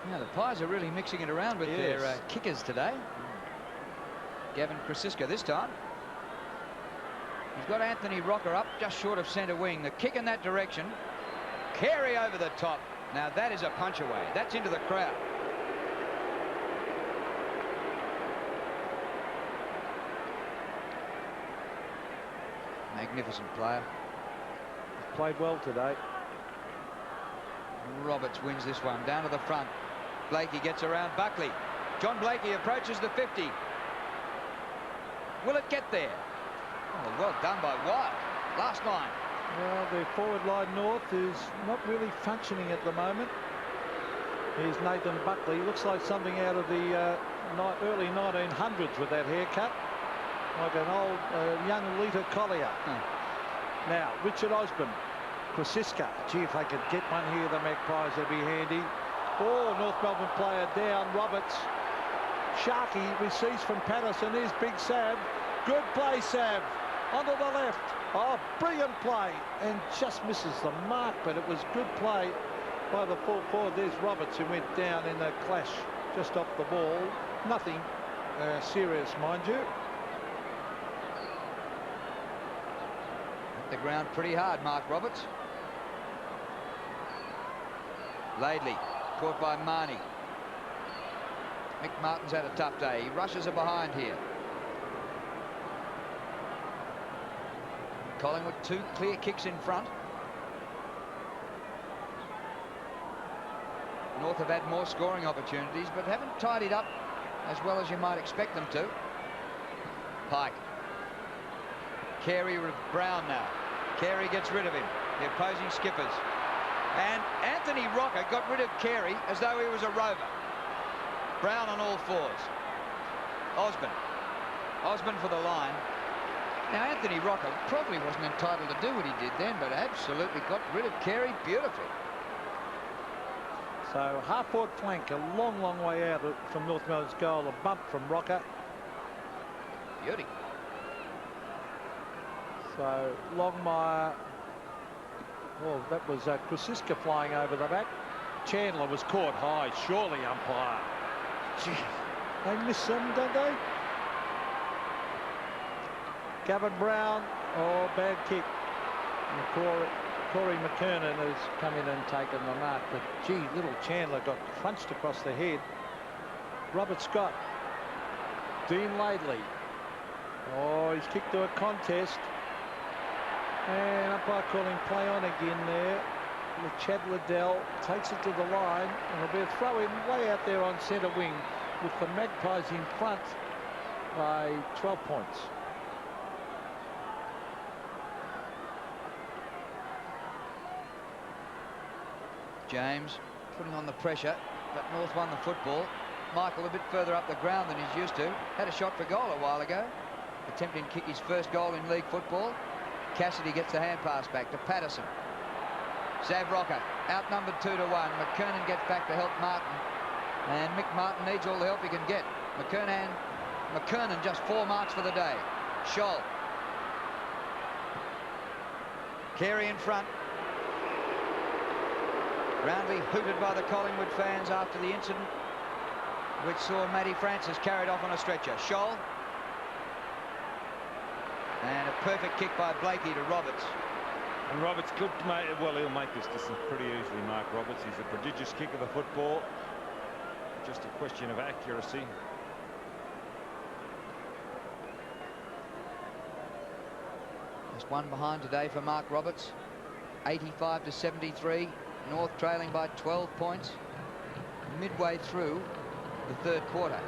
Yeah, the Pies are really mixing it around with their kickers today. Gavin Krasiska this time. He's got Anthony Rocker up just short of centre wing. The kick in that direction. Carey over the top. Now that is a punch away. That's into the crowd. Magnificent player. Played well today. Roberts wins this one. Down to the front. Blakey gets around Buckley. John Blakey approaches the 50. Will it get there? Oh, well done by Wild. Last line. Well, the forward line North is not really functioning at the moment. Here's Nathan Buckley. Looks like something out of the early 1900s with that haircut. Like an old young Lita Collier. Now, Richard Osborne. Krasiska. Gee, if they could get one here, the Magpies, that'd be handy. Oh, North Melbourne player down. Roberts. Sharkey receives from Patterson. Here's Big Sav. Good play, Sav. Onto the left. Oh, brilliant play. And just misses the mark, but it was good play by the full forward. There's Roberts, who went down in a clash just off the ball. Nothing serious, mind you. Hit the ground pretty hard, Mark Roberts. Laidley, caught by Marnie. Mick Martin's had a tough day. He rushes her behind here. Collingwood, 2 clear kicks in front. North have had more scoring opportunities, but haven't tidied up as well as you might expect them to. Pike. Carey with Brown now. Carey gets rid of him. The opposing skippers. And Anthony Rocker got rid of Carey as though he was a rover. Brown on all fours. Osborne. Osborne for the line. Now, Anthony Rocker probably wasn't entitled to do what he did then, but absolutely got rid of Carey beautifully. So half-forward flank, a long, long way out from North Melbourne's goal. A bump from Rocker. Beauty. So Longmire. Well, that was Krasiska flying over the back. Chandler was caught high. Surely, umpire. Gee, they miss some, don't they? Gavin Brown. Oh, bad kick. Corey McKernan has come in and taken the mark. But, gee, little Chandler got crunched across the head. Robert Scott. Dean Laidley. Oh, he's kicked to a contest. And umpire calling play on again there. Chad Liddell takes it to the line, and it'll be a throw in way out there on centre wing with the Magpies in front by 12 points. James putting on the pressure, but North won the football. Michael a bit further up the ground than he's used to. Had a shot for goal a while ago. Attempting to kick his first goal in league football. Cassidy gets the hand pass back to Patterson. Sav Rocker outnumbered 2-1. McKernan gets back to help Martin, and Mick Martin needs all the help he can get. McKernan just 4 marks for the day. Scholl. Carey in front. Roundly hooted by the Collingwood fans after the incident, which saw Matty Francis carried off on a stretcher. Scholl. And a perfect kick by Blakey to Roberts. And Roberts could make, well, he'll make this distance pretty easily, Mark Roberts. He's a prodigious kicker of the football. Just a question of accuracy. Just one behind today for Mark Roberts. 85-73. North trailing by 12 points. Midway through the third quarter.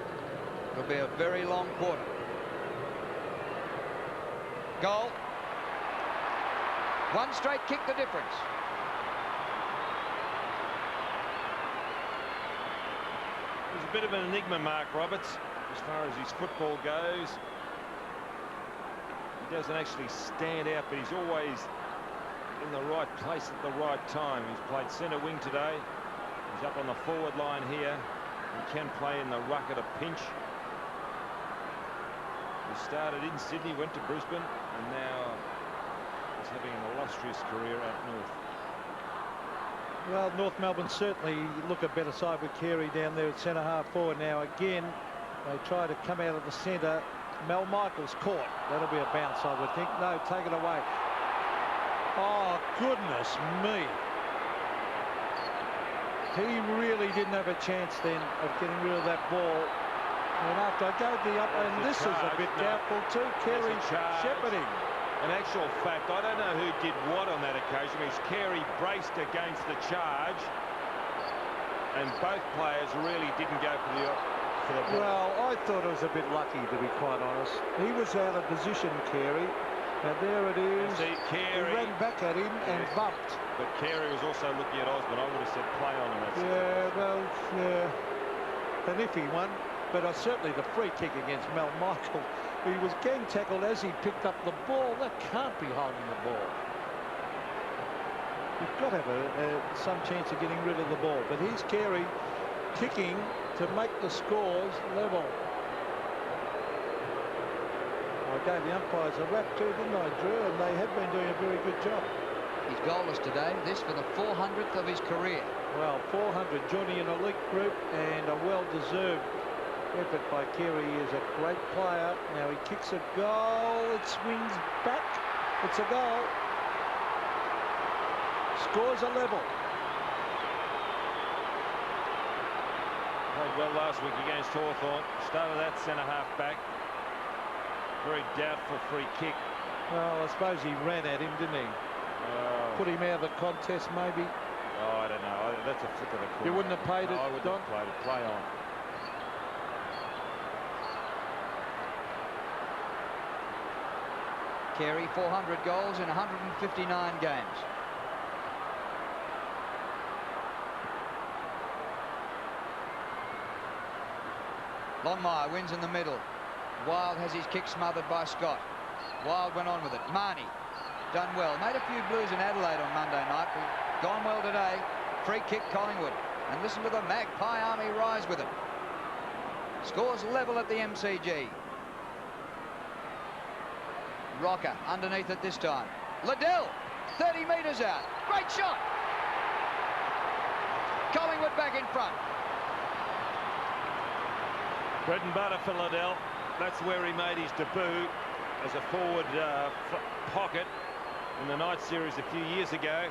It'll be a very long quarter. Goal. One straight kick, the difference. He's a bit of an enigma, Mark Roberts, as far as his football goes. He doesn't actually stand out, but he's always in the right place at the right time. He's played centre wing today. He's up on the forward line here. He can play in the ruck at a pinch. He started in Sydney, went to Brisbane, and now he's having an illustrious career at North. Well, North Melbourne certainly look a better side with Carey down there at centre half forward. Now again, they try to come out of the centre Mel Michaels caught. That'll be a bounce, I would think. No, take it away. Oh, goodness me. He really didn't have a chance then of getting rid of that ball. And after I gave the up, and this is a bit doubtful too. Carey shepherding. In actual fact, I don't know who did what on that occasion, because Carey braced against the charge, and both players really didn't go for the ball. Well, I thought it was a bit lucky, to be quite honest. He was out of position, Carey. And there it is. See, Carey, he ran back at him and bumped. But Carey was also looking at Osborne. I would have said play on in that situation. Yeah, well, yeah. An iffy one. But certainly the free kick against Mel Michael. He was gang tackled as he picked up the ball. That can't be holding the ball. You've got to have some chance of getting rid of the ball. But here's Carey kicking to make the scores level. I gave the umpires a rap too, didn't I, Drew? And they have been doing a very good job. He's goalless today. This for the 400th of his career. Well, 400, joining an elite group, and a well-deserved effort by Carey. He is a great player. Now he kicks a goal. It swings back. It's a goal. Scores a level. Played well last week against Hawthorn. Started that centre-half back. Very doubtful free kick. Well, I suppose he ran at him, didn't he? Put him out of the contest, maybe. Oh, I don't know. That's a flick of the corner. You wouldn't have paid it, I wouldn't Don? have played it. Play on. Carey, 400 goals in 159 games. Longmire wins in the middle. Wild has his kick smothered by Scott. Wild went on with it. Marnie done well. Made a few blues in Adelaide on Monday night. Gone well today. Free kick Collingwood. And listen to the Magpie Army rise with it. Scores level at the MCG. Rocker underneath it this time. Liddell, 30 metres out. Great shot. Collingwood back in front. Bread and butter for Liddell. That's where he made his debut as a forward pocket in the night series a few years ago.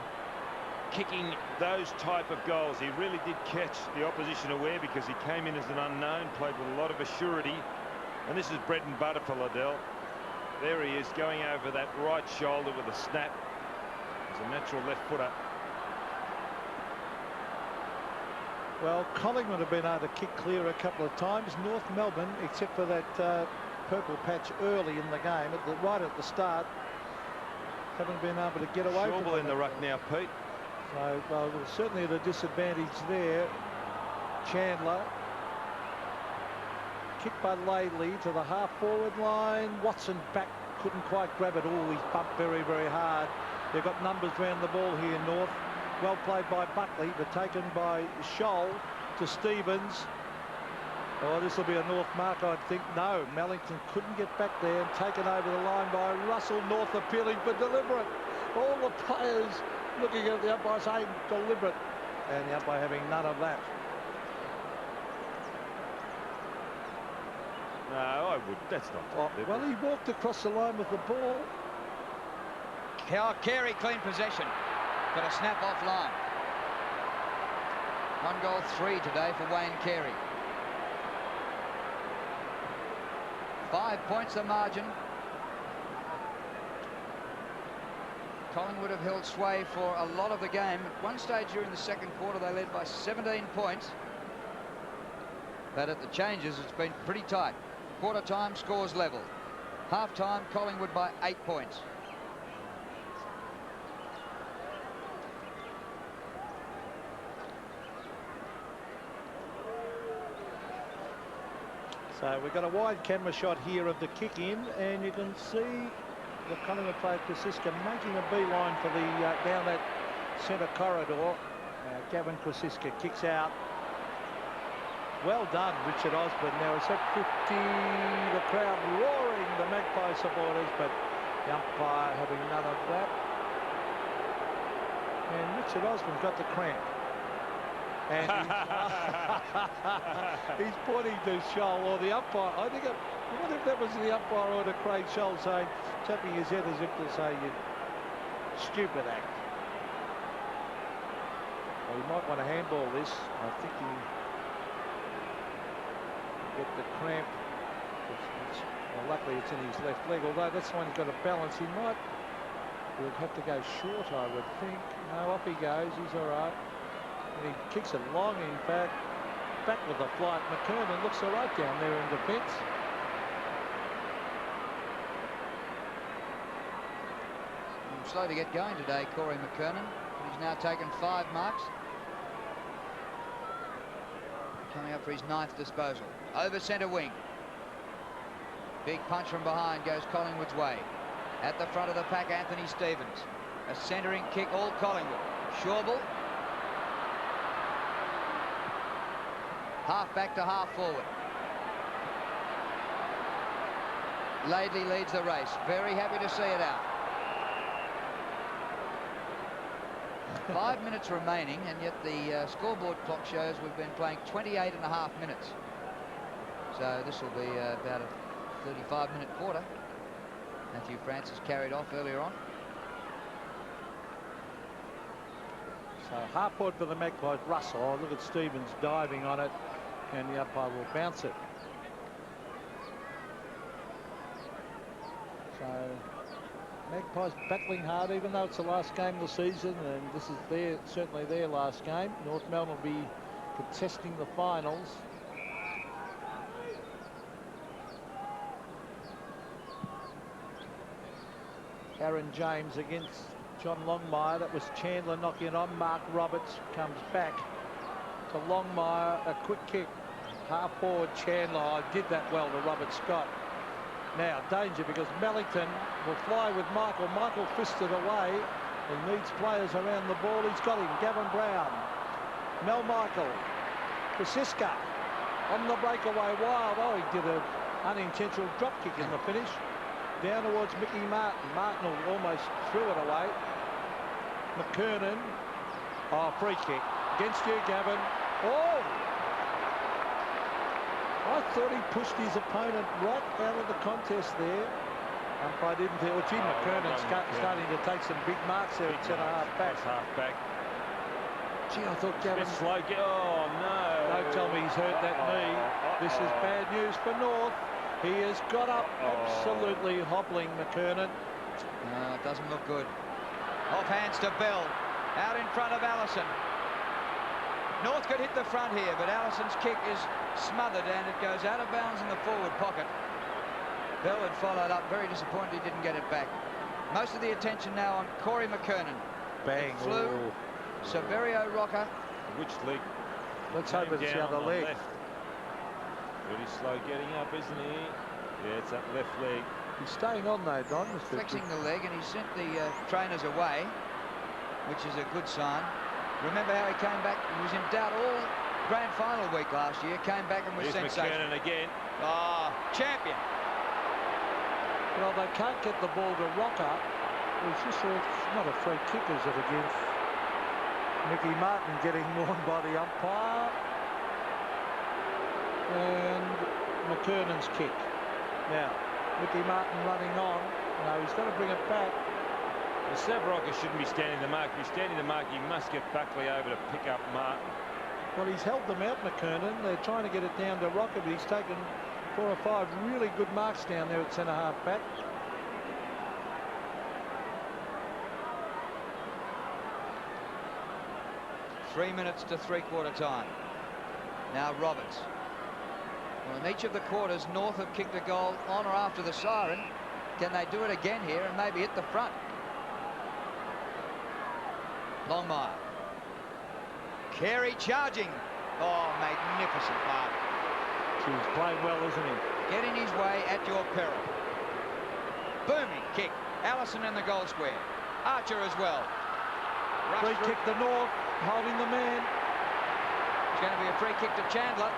Kicking those type of goals. He really did catch the opposition aware because he came in as an unknown, played with a lot of assurity. And this is bread and butter for Liddell. There he is going over that right shoulder with a snap. He's a natural left footer. Well, Collingwood have been able to kick clear a couple of times. North Melbourne, except for that purple patch early in the game, right at the start, haven't been able to get away from it. In the ruck now, Pete. So, well, certainly at a disadvantage there. Chandler. Kick by Laidley to the half-forward line. Watson back, couldn't quite grab it. Oh, he's bumped very, very hard. They've got numbers round the ball here, North. Well played by Buckley, but taken by Scholl to Stevens. Oh, this will be a North mark, I'd think. No, Mellington couldn't get back there, and taken over the line by Russell. North appealing for deliberate. All the players looking at the umpire saying deliberate, and the umpire having none of that. No, I would. That's not deliberate. Well, he walked across the line with the ball. Carey clean possession, but a snap off line. 1 goal 3 today for Wayne Carey. 5 points the margin. Collingwood have held sway for a lot of the game. At one stage during the second quarter, they led by 17 points. But at the changes, it's been pretty tight. Quarter time, scores level. Half time, Collingwood by 8 points. So we've got a wide camera shot here of the kick in, and you can see the Collingwood player Krasiska making a beeline for the down that centre corridor. Gavin Krasiska kicks out. Well done, Richard Osborne. Now it's at 50. The crowd roaring, the Magpie supporters, but the umpire having none of that. And Richard Osborne got the cramp. And he's pointing to Scholl, or the umpire. I wonder if that was the umpire or the Craig Scholl saying, tapping his head as if to say, you stupid act. Well, he might want to handball this. I think he get the cramp. Well, luckily it's in his left leg, although that's the one he's got to balance. He might would have to go short, I would think. No, off he goes. He's all right. And he kicks it long, in fact. Back with the flight. McKernan looks all right down there in defence. Slow to get going today, Corey McKernan. He's now taken 5 marks. Coming up for his 9th disposal. Over centre wing. Big punch from behind goes Collingwood's way. At the front of the pack, Anthony Stevens. A centering kick, all Collingwood. Schauble. Half back to half forward. Laidley leads the race. Very happy to see it out. 5 minutes remaining, and yet the scoreboard clock shows we've been playing 28.5 minutes. So this will be about a 35-minute quarter. Matthew Francis carried off earlier on. So half forward for the Magpies. Russell. Oh, look at Stevens diving on it, and the umpire will bounce it. So Magpies battling hard, even though it's the last game of the season, and this is certainly their last game. North Melbourne will be contesting the finals. Aaron James against John Longmire. That was Chandler knocking it on. Mark Roberts comes back to Longmire. A quick kick. Half forward Chandler. I did that well to Robert Scott. Now danger because Mellington will fly with Michael. Michael fisted away. He needs players around the ball. He's got him. Gavin Brown. Mel Michael. Kasiska on the breakaway. Wild. Oh, he did an unintentional drop kick in the finish. Down towards Mickey Martin. Martin almost threw it away. McKernan. Oh, free kick. Against you, Gavin. Oh! I thought he pushed his opponent right out of the contest there. I didn't feel. Gee, McKernan's starting to take some big marks there at centre-half back. Gee, I thought Gavin... Slow. Oh, no. Don't tell me he's hurt that knee. This is bad news for North. He has got up absolutely hobbling, McKernan. It doesn't look good. Off hands to Bell. Out in front of Allison. North could hit the front here, but Allison's kick is smothered and it goes out of bounds in the forward pocket. Bell had followed up. Very disappointed he didn't get it back. Most of the attention now on Corey McKernan. Bang. It flew. Severio Rocker. Which leg? Let's hope it's the other leg. Left. Pretty slow getting up, isn't he? Yeah, it's that left leg. He's staying on though, Don. Flexing the leg, and he sent the trainers away, which is a good sign. Remember how he came back? He was in doubt all grand final week last year. Came back and was sensational. McKernan again. Champion. Well, they can't get the ball to Rocker. It's just it's not a free kick, is it, against Mickey Martin getting warned by the umpire. And McKernan's kick. Now, Mickey Martin running on. No, he's got to bring it back. Well, Savrocker shouldn't be standing the mark. If he's standing the mark, he must get Buckley over to pick up Martin. Well, he's held them out, McKernan. They're trying to get it down to Rocker, but he's taken 4 or 5 really good marks down there at centre-half back. Three minutes to three-quarter time. Now Roberts. Well, in each of the quarters, North have kicked a goal on or after the siren. Can they do it again here and maybe hit the front? Longmire. Carey charging. Oh, magnificent mark. He's playing well, isn't he? Get in his way at your peril. Booming kick. Allison in the goal square. Archer as well. Free kick to North, holding the man. It's going to be a free kick to Chandler.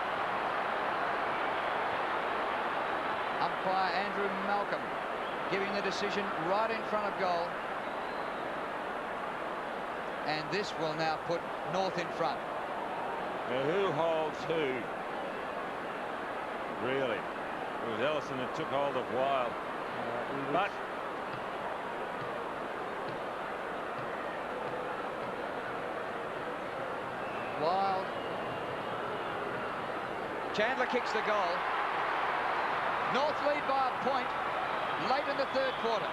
Umpire Andrew Malcolm giving the decision right in front of goal. And this will now put North in front. Now, who holds who? Really? It was Ellison that took hold of Wild. But Wild. Chandler kicks the goal. North lead by a point late in the third quarter.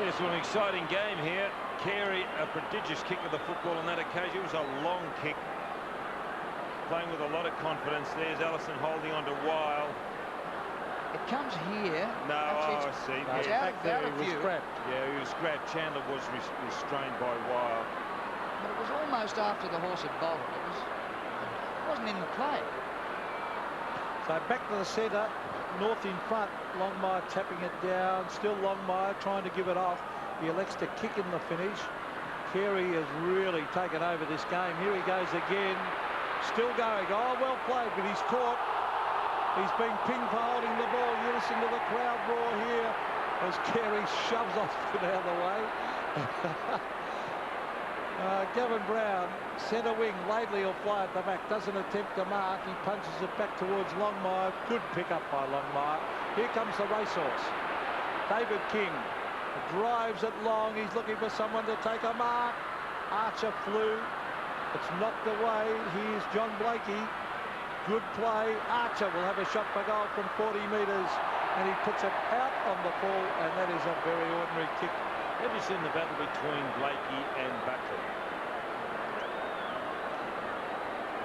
Yes, well, an exciting game here. Carey, a prodigious kick of the football on that occasion. It was a long kick. Playing with a lot of confidence. There's Ellison holding on to Wild. It comes here. No, actually, I see. It's Yeah. out, out of view. Yeah, he was grabbed. Chandler was restrained by Wild. But it was almost after the horse had bolted. It wasn't in the play. So back to the centre. North in front. Longmire tapping it down. Still Longmire trying to give it off. He elects to kick in the finish. Carey has really taken over this game. Here he goes again. Still going. Oh, well played, but he's caught. He's been ping for holding the ball. You listen to the crowd roar here as Carey shoves off it out of the way. Gavin Brown, centre wing. Laidley will fly at the back. Doesn't attempt to mark. He punches it back towards Longmire. Good pick up by Longmire. Here comes the racehorse. David King drives it long. He's looking for someone to take a mark. Archer flew. It's knocked away. Here's John Blakey. Good play. Archer will have a shot for goal from 40 metres, and he puts it out on the ball, and that is a very ordinary kick. Have you seen the battle between Blakey and Buckley?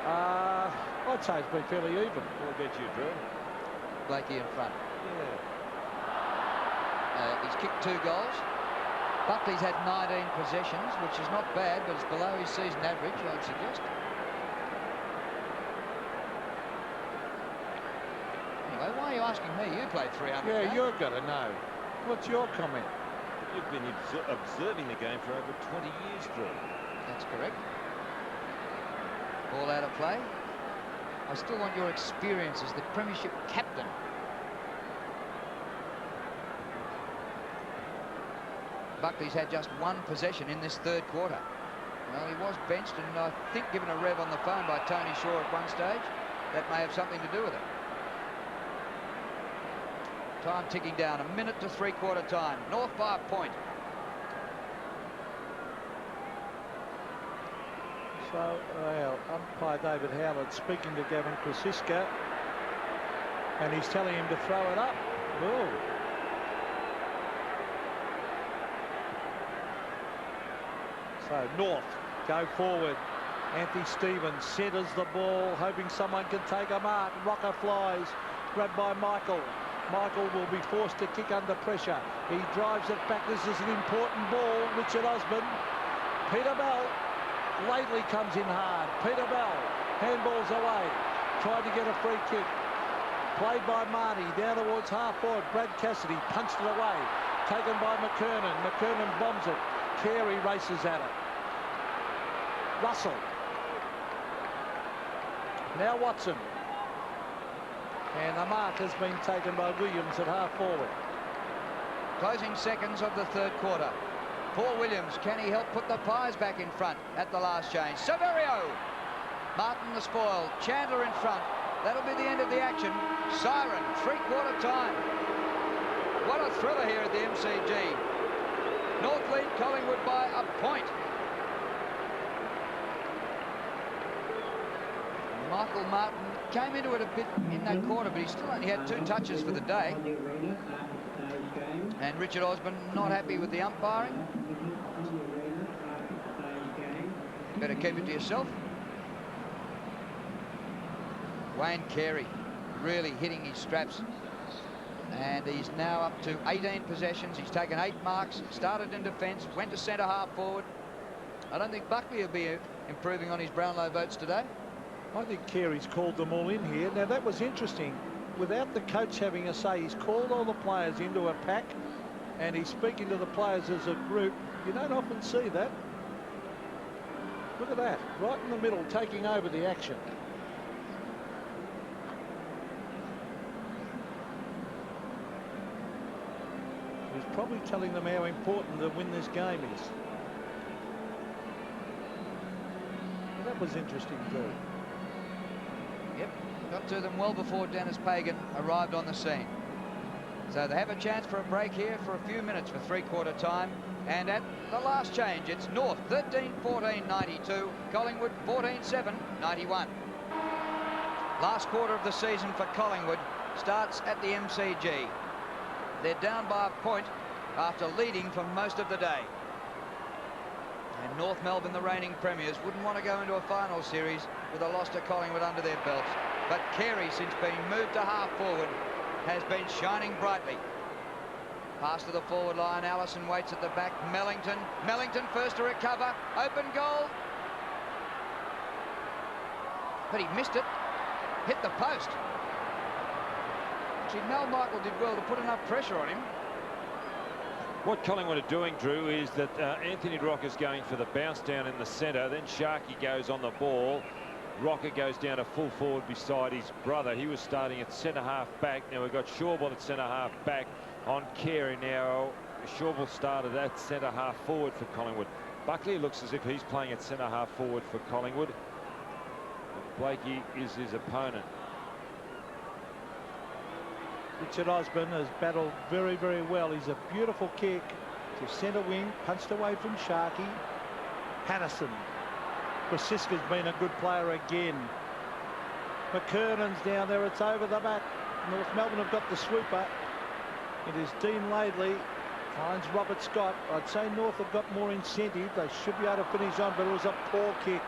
I'd say it's been fairly even. What about you, Drew? Blakey in front. Yeah. He's kicked 2 goals. Buckley's had 19 possessions, which is not bad, but it's below his season average, I'd suggest. Anyway, why are you asking me? You played 300. Yeah, you've got to know. What's your comment? You've been observing the game for over 20 years, Drew. That's correct. Ball out of play. I still want your experience as the premiership captain. Buckley's had just 1 possession in this third quarter. Well, he was benched and I think given a rev on the phone by Tony Shaw at one stage. That may have something to do with it. Time ticking down, 1 minute to 3/4 time. North by a point. So, well, umpire David Howard speaking to Gavin Krasiska, and he's telling him to throw it up. Oh. So North go forward. Anthony Stevens centres the ball, hoping someone can take a mark. Rocker flies, grabbed by Michael. Michael will be forced to kick under pressure. He drives it back. This is an important ball. Richard Osborne. Peter Bell. Laidley comes in hard. Peter Bell handballs away. Tried to get a free kick. Played by Marty down towards half forward. Brad Cassidy punched it away. Taken by McKernan. McKernan bombs it. Carey races at it. Russell. Now Watson. And the mark has been taken by Williams at half forward. Closing seconds of the third quarter. Paul Williams, can he help put the Pies back in front at the last change? Severio. Martin the spoil. Chandler in front. That'll be the end of the action. Siren, 3/4 time. What a thriller here at the MCG. North lead Collingwood by a point. Michael Martin came into it a bit in that quarter, but he still only had 2 touches for the day. And Richard Osborne not happy with the umpiring. Better keep it to yourself. Wayne Carey really hitting his straps. And he's now up to 18 possessions. He's taken 8 marks, started in defence, went to centre half forward. I don't think Buckley will be improving on his Brownlow votes today. I think Carey's called them all in here. Now, that was interesting. Without the coach having a say, he's called all the players into a pack, and he's speaking to the players as a group. You don't often see that. Look at that, right in the middle, taking over the action. He's probably telling them how important the win this game is. That was interesting too. Yep, got to them well before Dennis Pagan arrived on the scene. So they have a chance for a break here for a few minutes for three-quarter time. And at the last change, it's North 13-14-92, Collingwood 14-7-91. Last quarter of the season for Collingwood starts at the MCG. They're down by a point after leading for most of the day. And North Melbourne, the reigning premiers, wouldn't want to go into a final series with a loss to Collingwood under their belts. But Carey, since being moved to half forward, has been shining brightly. Pass to the forward line. Allison waits at the back. Mellington first to recover. Open goal. But he missed it. Hit the post. Actually, Mel Michael did well to put enough pressure on him. What Collingwood are doing, Drew, is that Anthony Rocker's going for the bounce down in the centre. Then Sharkey goes on the ball. Rocker goes down to full forward beside his brother. He was starting at centre-half back. Now we've got Shawball at centre-half back on Carey. Now Shawball started at centre-half forward for Collingwood. Buckley looks as if he's playing at centre-half forward for Collingwood. And Blakey is his opponent. Richard Osborne has battled very, very well. He's a beautiful kick to centre wing, punched away from Sharkey. Patterson. Brasiska's been a good player again. McKernan's down there. It's over the back. North Melbourne have got the sweeper. It is Dean Laidley. Finds Robert Scott. I'd say North have got more incentive. They should be able to finish on, but it was a poor kick.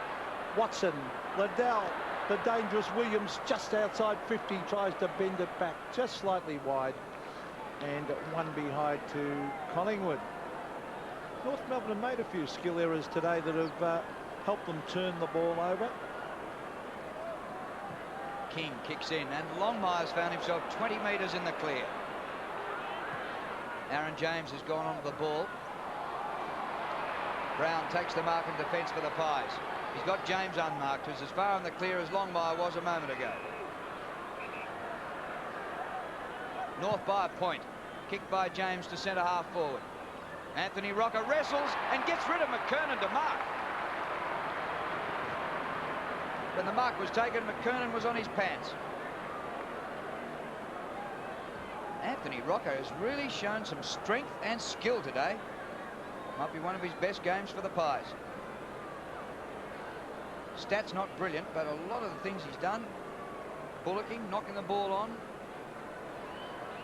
Watson, Liddell, the dangerous Williams just outside 50, tries to bend it back just slightly wide. And one behind to Collingwood. North Melbourne have made a few skill errors today that have helped them turn the ball over. King kicks in, and Longmire's found himself 20 metres in the clear. Aaron James has gone onto the ball. Brown takes the mark in defence for the Pies. He's got James unmarked, who's as far in the clear as Longmire was a moment ago. North by a point. Kicked by James to centre half forward. Anthony Rocker wrestles and gets rid of McKernan to mark. When the mark was taken, McKernan was on his pants. Anthony Rocker has really shown some strength and skill today. Might be one of his best games for the Pies. Stats not brilliant, but a lot of the things he's done, bullocking, knocking the ball on.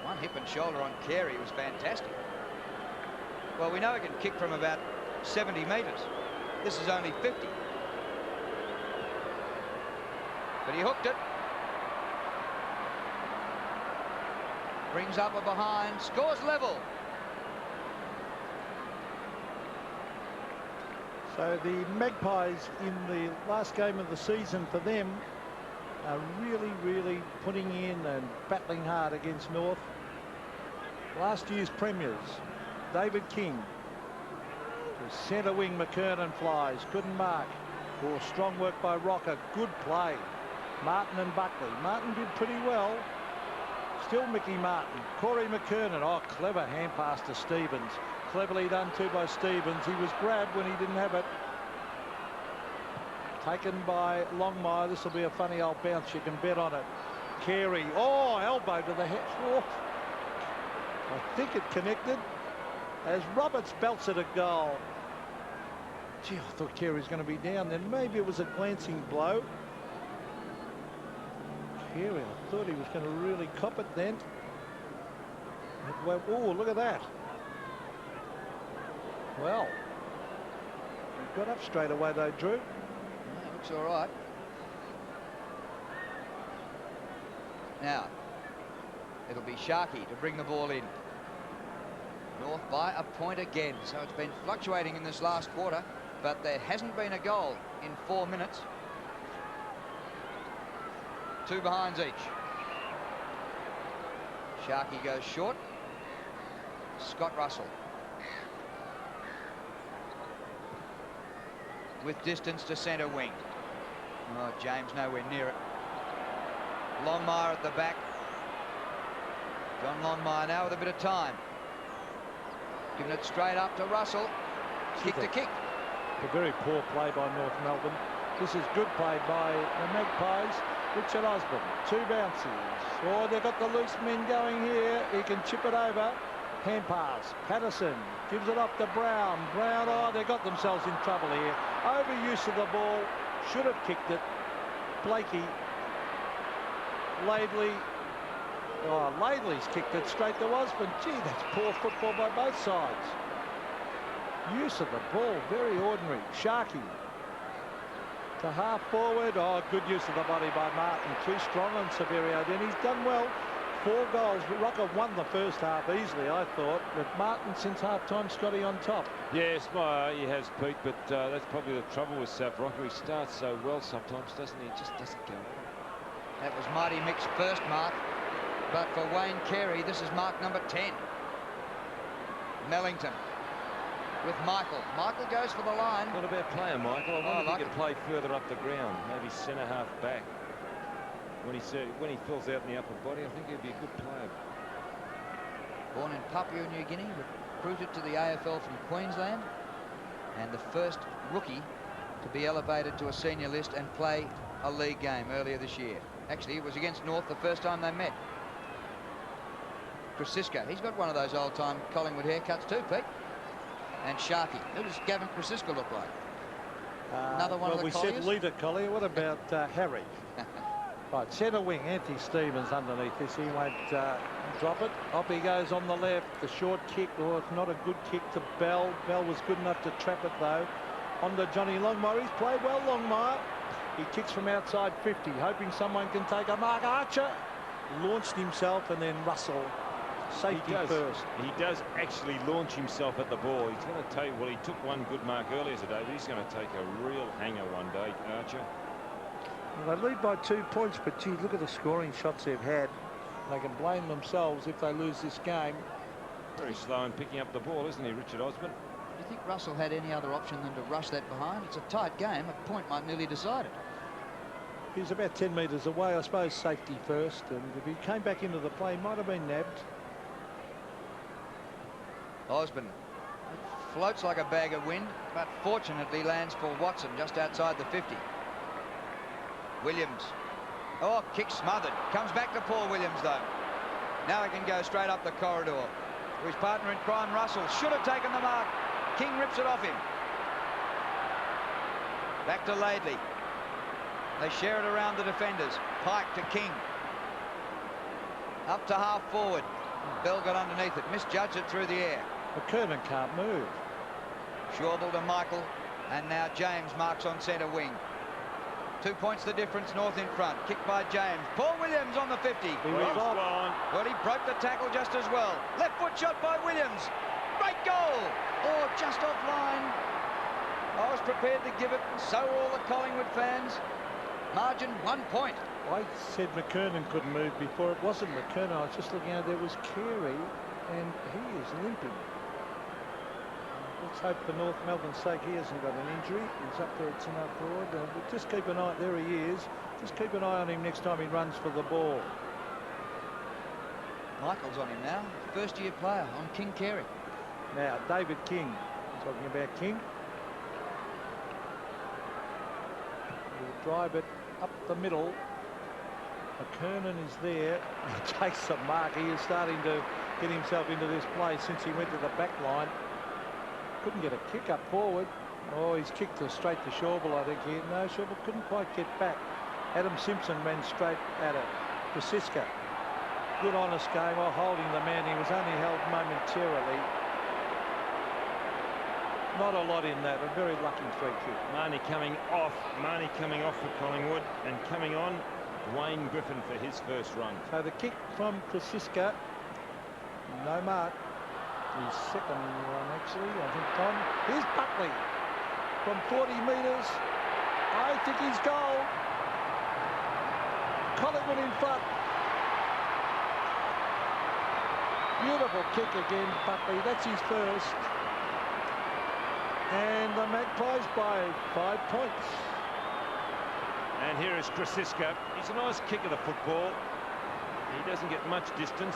One hip and shoulder on Carey was fantastic. Well, we know he can kick from about 70 metres. This is only 50. But he hooked it. Brings up a behind, scores level. So the Magpies in the last game of the season for them are really putting in and battling hard against North. Last year's premiers, David King. To centre wing, McKernan flies, couldn't mark. Or strong work by Rocker, good play. Martin and Buckley. Martin did pretty well. Still Mickey Martin. Corey McKernan. Oh, clever hand pass to Stevens. Cleverly done too by Stevens. He was grabbed when he didn't have it. Taken by Longmire. This will be a funny old bounce. You can bet on it. Carey. Oh, elbow to the head. Oh. I think it connected as Roberts belts at a goal. Gee, I thought Carey was going to be down then. Maybe it was a glancing blow. Carey, I thought he was going to really cop it then. Oh, look at that. Well, he got up straight away though, Drew. Yeah, looks all right. Now, it'll be Sharkey to bring the ball in. North by a point again. So it's been fluctuating in this last quarter, but there hasn't been a goal in 4 minutes. 2 behinds each. Sharkey goes short. Scott Russell. With distance to centre wing. Oh, James nowhere near it. Longmire at the back. John Longmire now with a bit of time. Giving it straight up to Russell. Kick to kick. A very poor play by North Melbourne. This is good play by the Magpies. Richard Osborne, 2 bounces. Oh, they've got the loose men going here. He can chip it over. Hand pass. Patterson gives it off to Brown. Brown, oh, they got themselves in trouble here. Overuse of the ball. Should have kicked it. Blakey. Laidley. Oh, Laidley's kicked it straight to Osborne. Gee, that's poor football by both sides. Use of the ball, very ordinary. Sharkey to half forward. Oh, good use of the body by Martin. Too strong on Severio. Then he's done well. 4 goals. Rocker won the first half easily, I thought. But Martin, since half-time, Scotty on top. Yes, he has, Pete, but that's probably the trouble with Sav Rocker. He starts so well sometimes, doesn't he? He just doesn't go on. That was Mighty Mick's first mark. But for Wayne Carey, this is mark number 10. Mellington with Michael. Michael goes for the line. Not a bad player, Michael. I wonder if he it. could play further up the ground, maybe centre half back. When he fills out in the upper body, I think he'd be a good player. Born in Papua New Guinea, recruited to the AFL from Queensland, and the first rookie to be elevated to a senior list and play a league game earlier this year. Actually, it was against North the first time they met. Krasiska, he's got one of those old-time Collingwood haircuts too, Pete. And Sharkey. Who does Gavin Krasiska look like? Another one of the Colliers? We said leader Collier. What about Harry? Right, centre wing, Anthony Stevens underneath this. He won't drop it. Up he goes on the left. The short kick, or it's not a good kick to Bell. Bell was good enough to trap it, though. On to Johnny Longmire. He's played well, Longmire. He kicks from outside 50, hoping someone can take a mark. Archer launched himself, and then Russell. Safety first. He does actually launch himself at the ball. He's going to take, well, he took one good mark earlier today, but he's going to take a real hanger one day, Archer. Well, they lead by 2 points, but gee, look at the scoring shots they've had. They can blame themselves if they lose this game. Very slow in picking up the ball, isn't he, Richard Osborne? Do you think Russell had any other option than to rush that behind? It's a tight game. A point might nearly decide it. He was about 10 metres away, I suppose. Safety first, and if he came back into the play, might have been nabbed. Osborne floats like a bag of wind, but fortunately lands for Watson just outside the 50. Williams. Oh, kick smothered. Comes back to Paul Williams, though. Now he can go straight up the corridor to his partner in crime, Russell. Should have taken the mark. King rips it off him. Back to Laidley. They share it around the defenders. Pike to King. Up to half forward. Bell got underneath it. Misjudged it through the air. McKernan can't move. Schauble to Michael. And now James marks on centre wing. 2 points the difference, North in front. Kicked by James. Paul Williams on the 50. He was off. Well, he broke the tackle just as well. Left foot shot by Williams. Great goal. Oh, just offline. I was prepared to give it, and so were all the Collingwood fans. Margin 1 point. I said McKernan couldn't move before. It wasn't McKernan. I was just looking at it. There was Carey, and he is limping. Let's hope for North Melbourne's sake he hasn't got an injury. He's up there at centre forward. But just keep an eye. There he is. Just keep an eye on him next time he runs for the ball. Michael's on him now. First-year player on King Carey. Now, David King. Talking about King. He'll drive it up the middle. McKernan is there. He takes the mark. He is starting to get himself into this play since he went to the back line. Couldn't get a kick up forward. Oh, he's kicked straight to Schauble, I think. Here. No, Schauble couldn't quite get back. Adam Simpson ran straight at it. Krasiska. Good honest game while holding the man. He was only held momentarily. Not a lot in that. A very lucky free kick. Marnie coming off. Marnie coming off for Collingwood, and coming on Wayne Griffin for his first run. So the kick from Krasiska. No mark. His second run, actually, I think, Tom. Here's Buckley from 40 metres. I think he's goal. Collingwood in front. Beautiful kick again, Buckley. That's his first. And the Magpies by 5 points. And here is Krasiska. He's a nice kick of the football. He doesn't get much distance.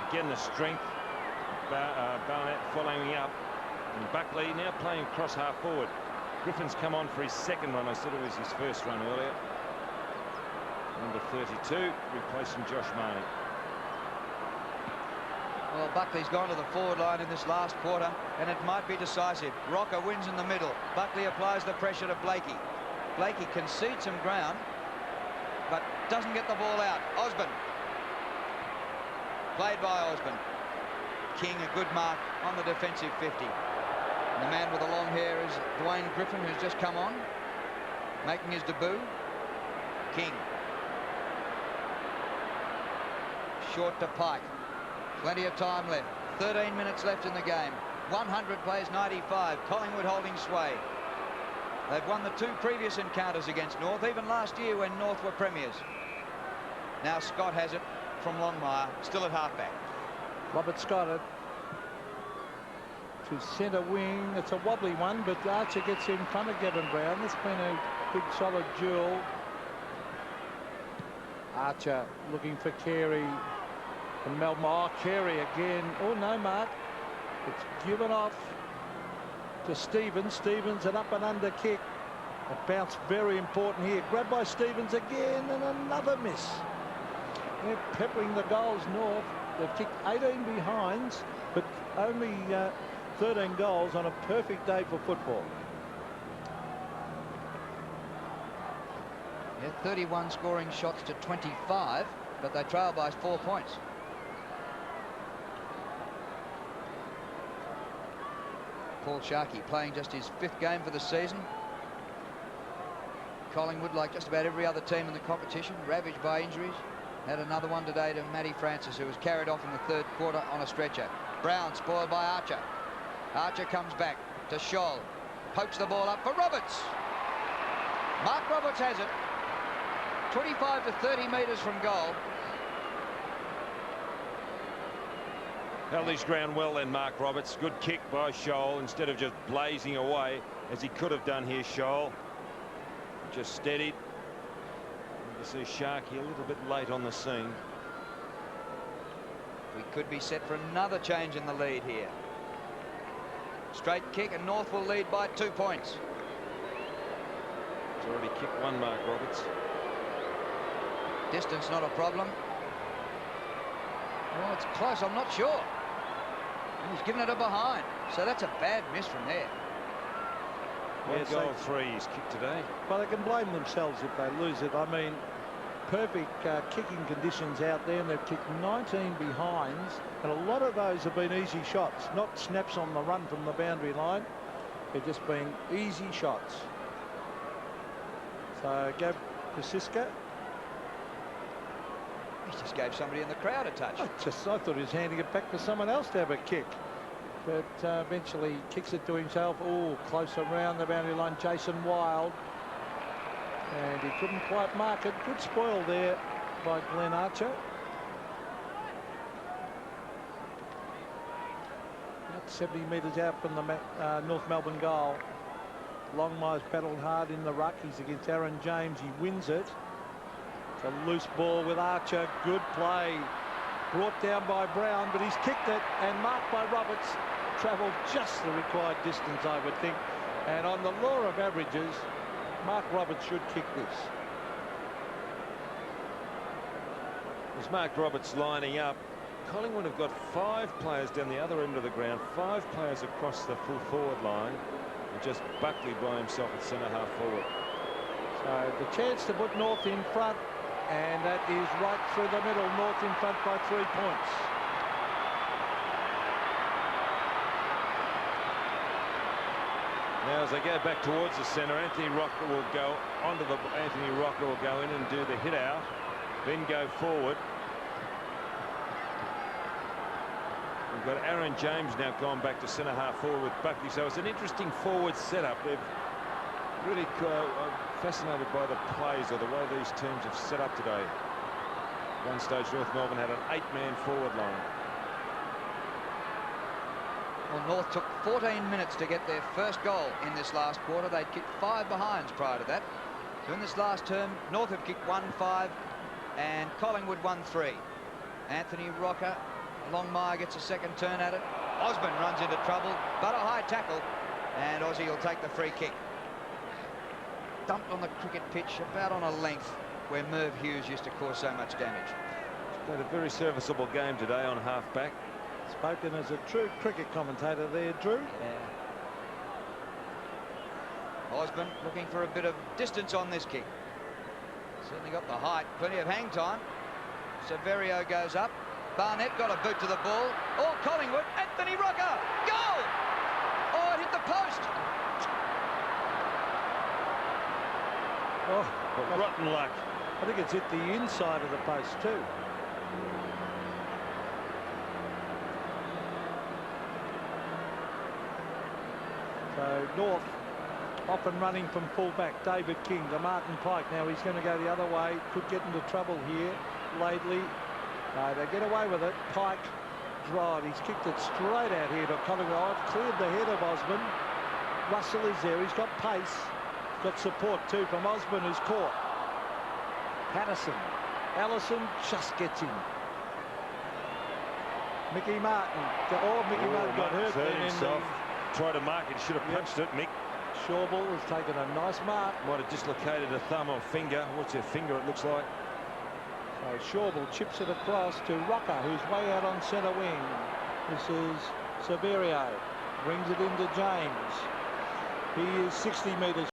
Again, the strength. Barnett following up. And Buckley now playing cross half forward. Griffin's come on for his second run. I said it was his first run earlier. Number 32, replacing Josh Marnie. Well, Buckley's gone to the forward line in this last quarter, and it might be decisive. Rocker wins in the middle. Buckley applies the pressure to Blakey. Blakey concedes some ground, but doesn't get the ball out. Osborne. Played by Osborne. King, a good mark on the defensive 50. And the man with the long hair is Dwayne Griffin, who's just come on, making his debut. King. Short to Pike. Plenty of time left. 13 minutes left in the game. 100 plays 95. Collingwood holding sway. They've won the 2 previous encounters against North, even last year when North were premiers. Now Scott has it from Longmire, still at halfback. Robert Scott to centre wing. It's a wobbly one, but Archer gets in front of Gavin Brown. There's been a good solid duel. Archer looking for Carey and Melbourne. Oh, Carey again. Oh no, Mark. It's given off to Stevens. Stevens, an up and under kick. A bounce very important here. Grabbed by Stevens again, and another miss. They're peppering the goals North. They've kicked 18 behinds, but only 13 goals on a perfect day for football. Yeah, 31 scoring shots to 25, but they trail by 4 points. Paul Sharkey playing just his 5th game for the season. Collingwood, like just about every other team in the competition, ravaged by injuries. Had another one today to Matty Francis, who was carried off in the 3rd quarter on a stretcher. Brown spoiled by Archer. Archer comes back to Scholl. Pokes the ball up for Roberts. Mark Roberts has it. 25 to 30 metres from goal. Held his ground well then, Mark Roberts. Good kick by Scholl instead of just blazing away as he could have done here, Scholl. Just steadied. You see Sharkey a little bit late on the scene. We could be set for another change in the lead here. Straight kick and North will lead by 2 points. He's already kicked one, Mark Roberts. Distance not a problem. Well, it's close, I'm not sure. And he's given it a behind. So that's a bad miss from there. Yeah, goal 3 he's kicked today. Well, they can blame themselves if they lose it. I mean, perfect kicking conditions out there, and they've kicked 19 behinds, and a lot of those have been easy shots, not snaps on the run from the boundary line. They've just been easy shots. So Gav Kosiska. He just gave somebody in the crowd a touch. I thought he was handing it back to someone else to have a kick. But eventually kicks it to himself. Oh, close around the boundary line. Jason Wild. And he couldn't quite mark it. Good spoil there by Glenn Archer. About 70 metres out from the North Melbourne goal. Longmire's battled hard in the ruck. He's against Aaron James. He wins it. It's a loose ball with Archer. Good play. Brought down by Brown, but he's kicked it and marked by Roberts. Travelled just the required distance, I would think. And on the law of averages, Mark Roberts should kick this. As Mark Roberts lining up, Collingwood have got 5 players down the other end of the ground, 5 players across the full forward line, and just Buckley by himself at centre half forward. So the chance to put North in front, and that is right through the middle. North in front by 3 points. Now as they go back towards the centre, Anthony Rocker will go in and do the hit out, then go forward. We've got Aaron James now gone back to centre half forward with Buckley. So it's an interesting forward setup. They've really fascinated by the plays or the way these teams have set up today. At one stage North Melbourne had an 8-man forward line. Well, North took 14 minutes to get their first goal in this last quarter. They'd kicked 5 behinds prior to that. So in this last term, North have kicked 1-5 and Collingwood 1-3. Anthony Rocker, Longmire gets a second turn at it. Osborne runs into trouble, but a high tackle, and Aussie will take the free kick. dumped on the cricket pitch about on a length where Merv Hughes used to cause so much damage. Played a very serviceable game today on half-back. Spoken as a true cricket commentator there, Drew. Yeah. Osborne looking for a bit of distance on this kick. Certainly got the height, plenty of hang time. Severio goes up. Barnett got a boot to the ball. All Collingwood. Anthony Rocker. Goal! Oh, it hit the post. Oh, Rotten luck. I think it's hit the inside of the post too. So North off and running from fullback. David King to Martin Pike. Now he's going to go the other way. Could get into trouble here. Laidley. No, they get away with it. Pike drive. He's kicked it straight out here to Collingwood. Cleared the head of Osborne. Russell is there. He's got pace. Got support too from Osborne, who's caught. Patterson. Allison just gets him. Mickey Martin. Oh, Mickey Martin got hurt then himself. Tried to mark it. Should have punched it, Mick. Shawball has taken a nice mark. Might have dislocated a thumb or finger. What's their finger, it looks like. So Shawball chips it across to Rocker, who's way out on centre wing. This is Severio. Brings it into James. He is 60 metres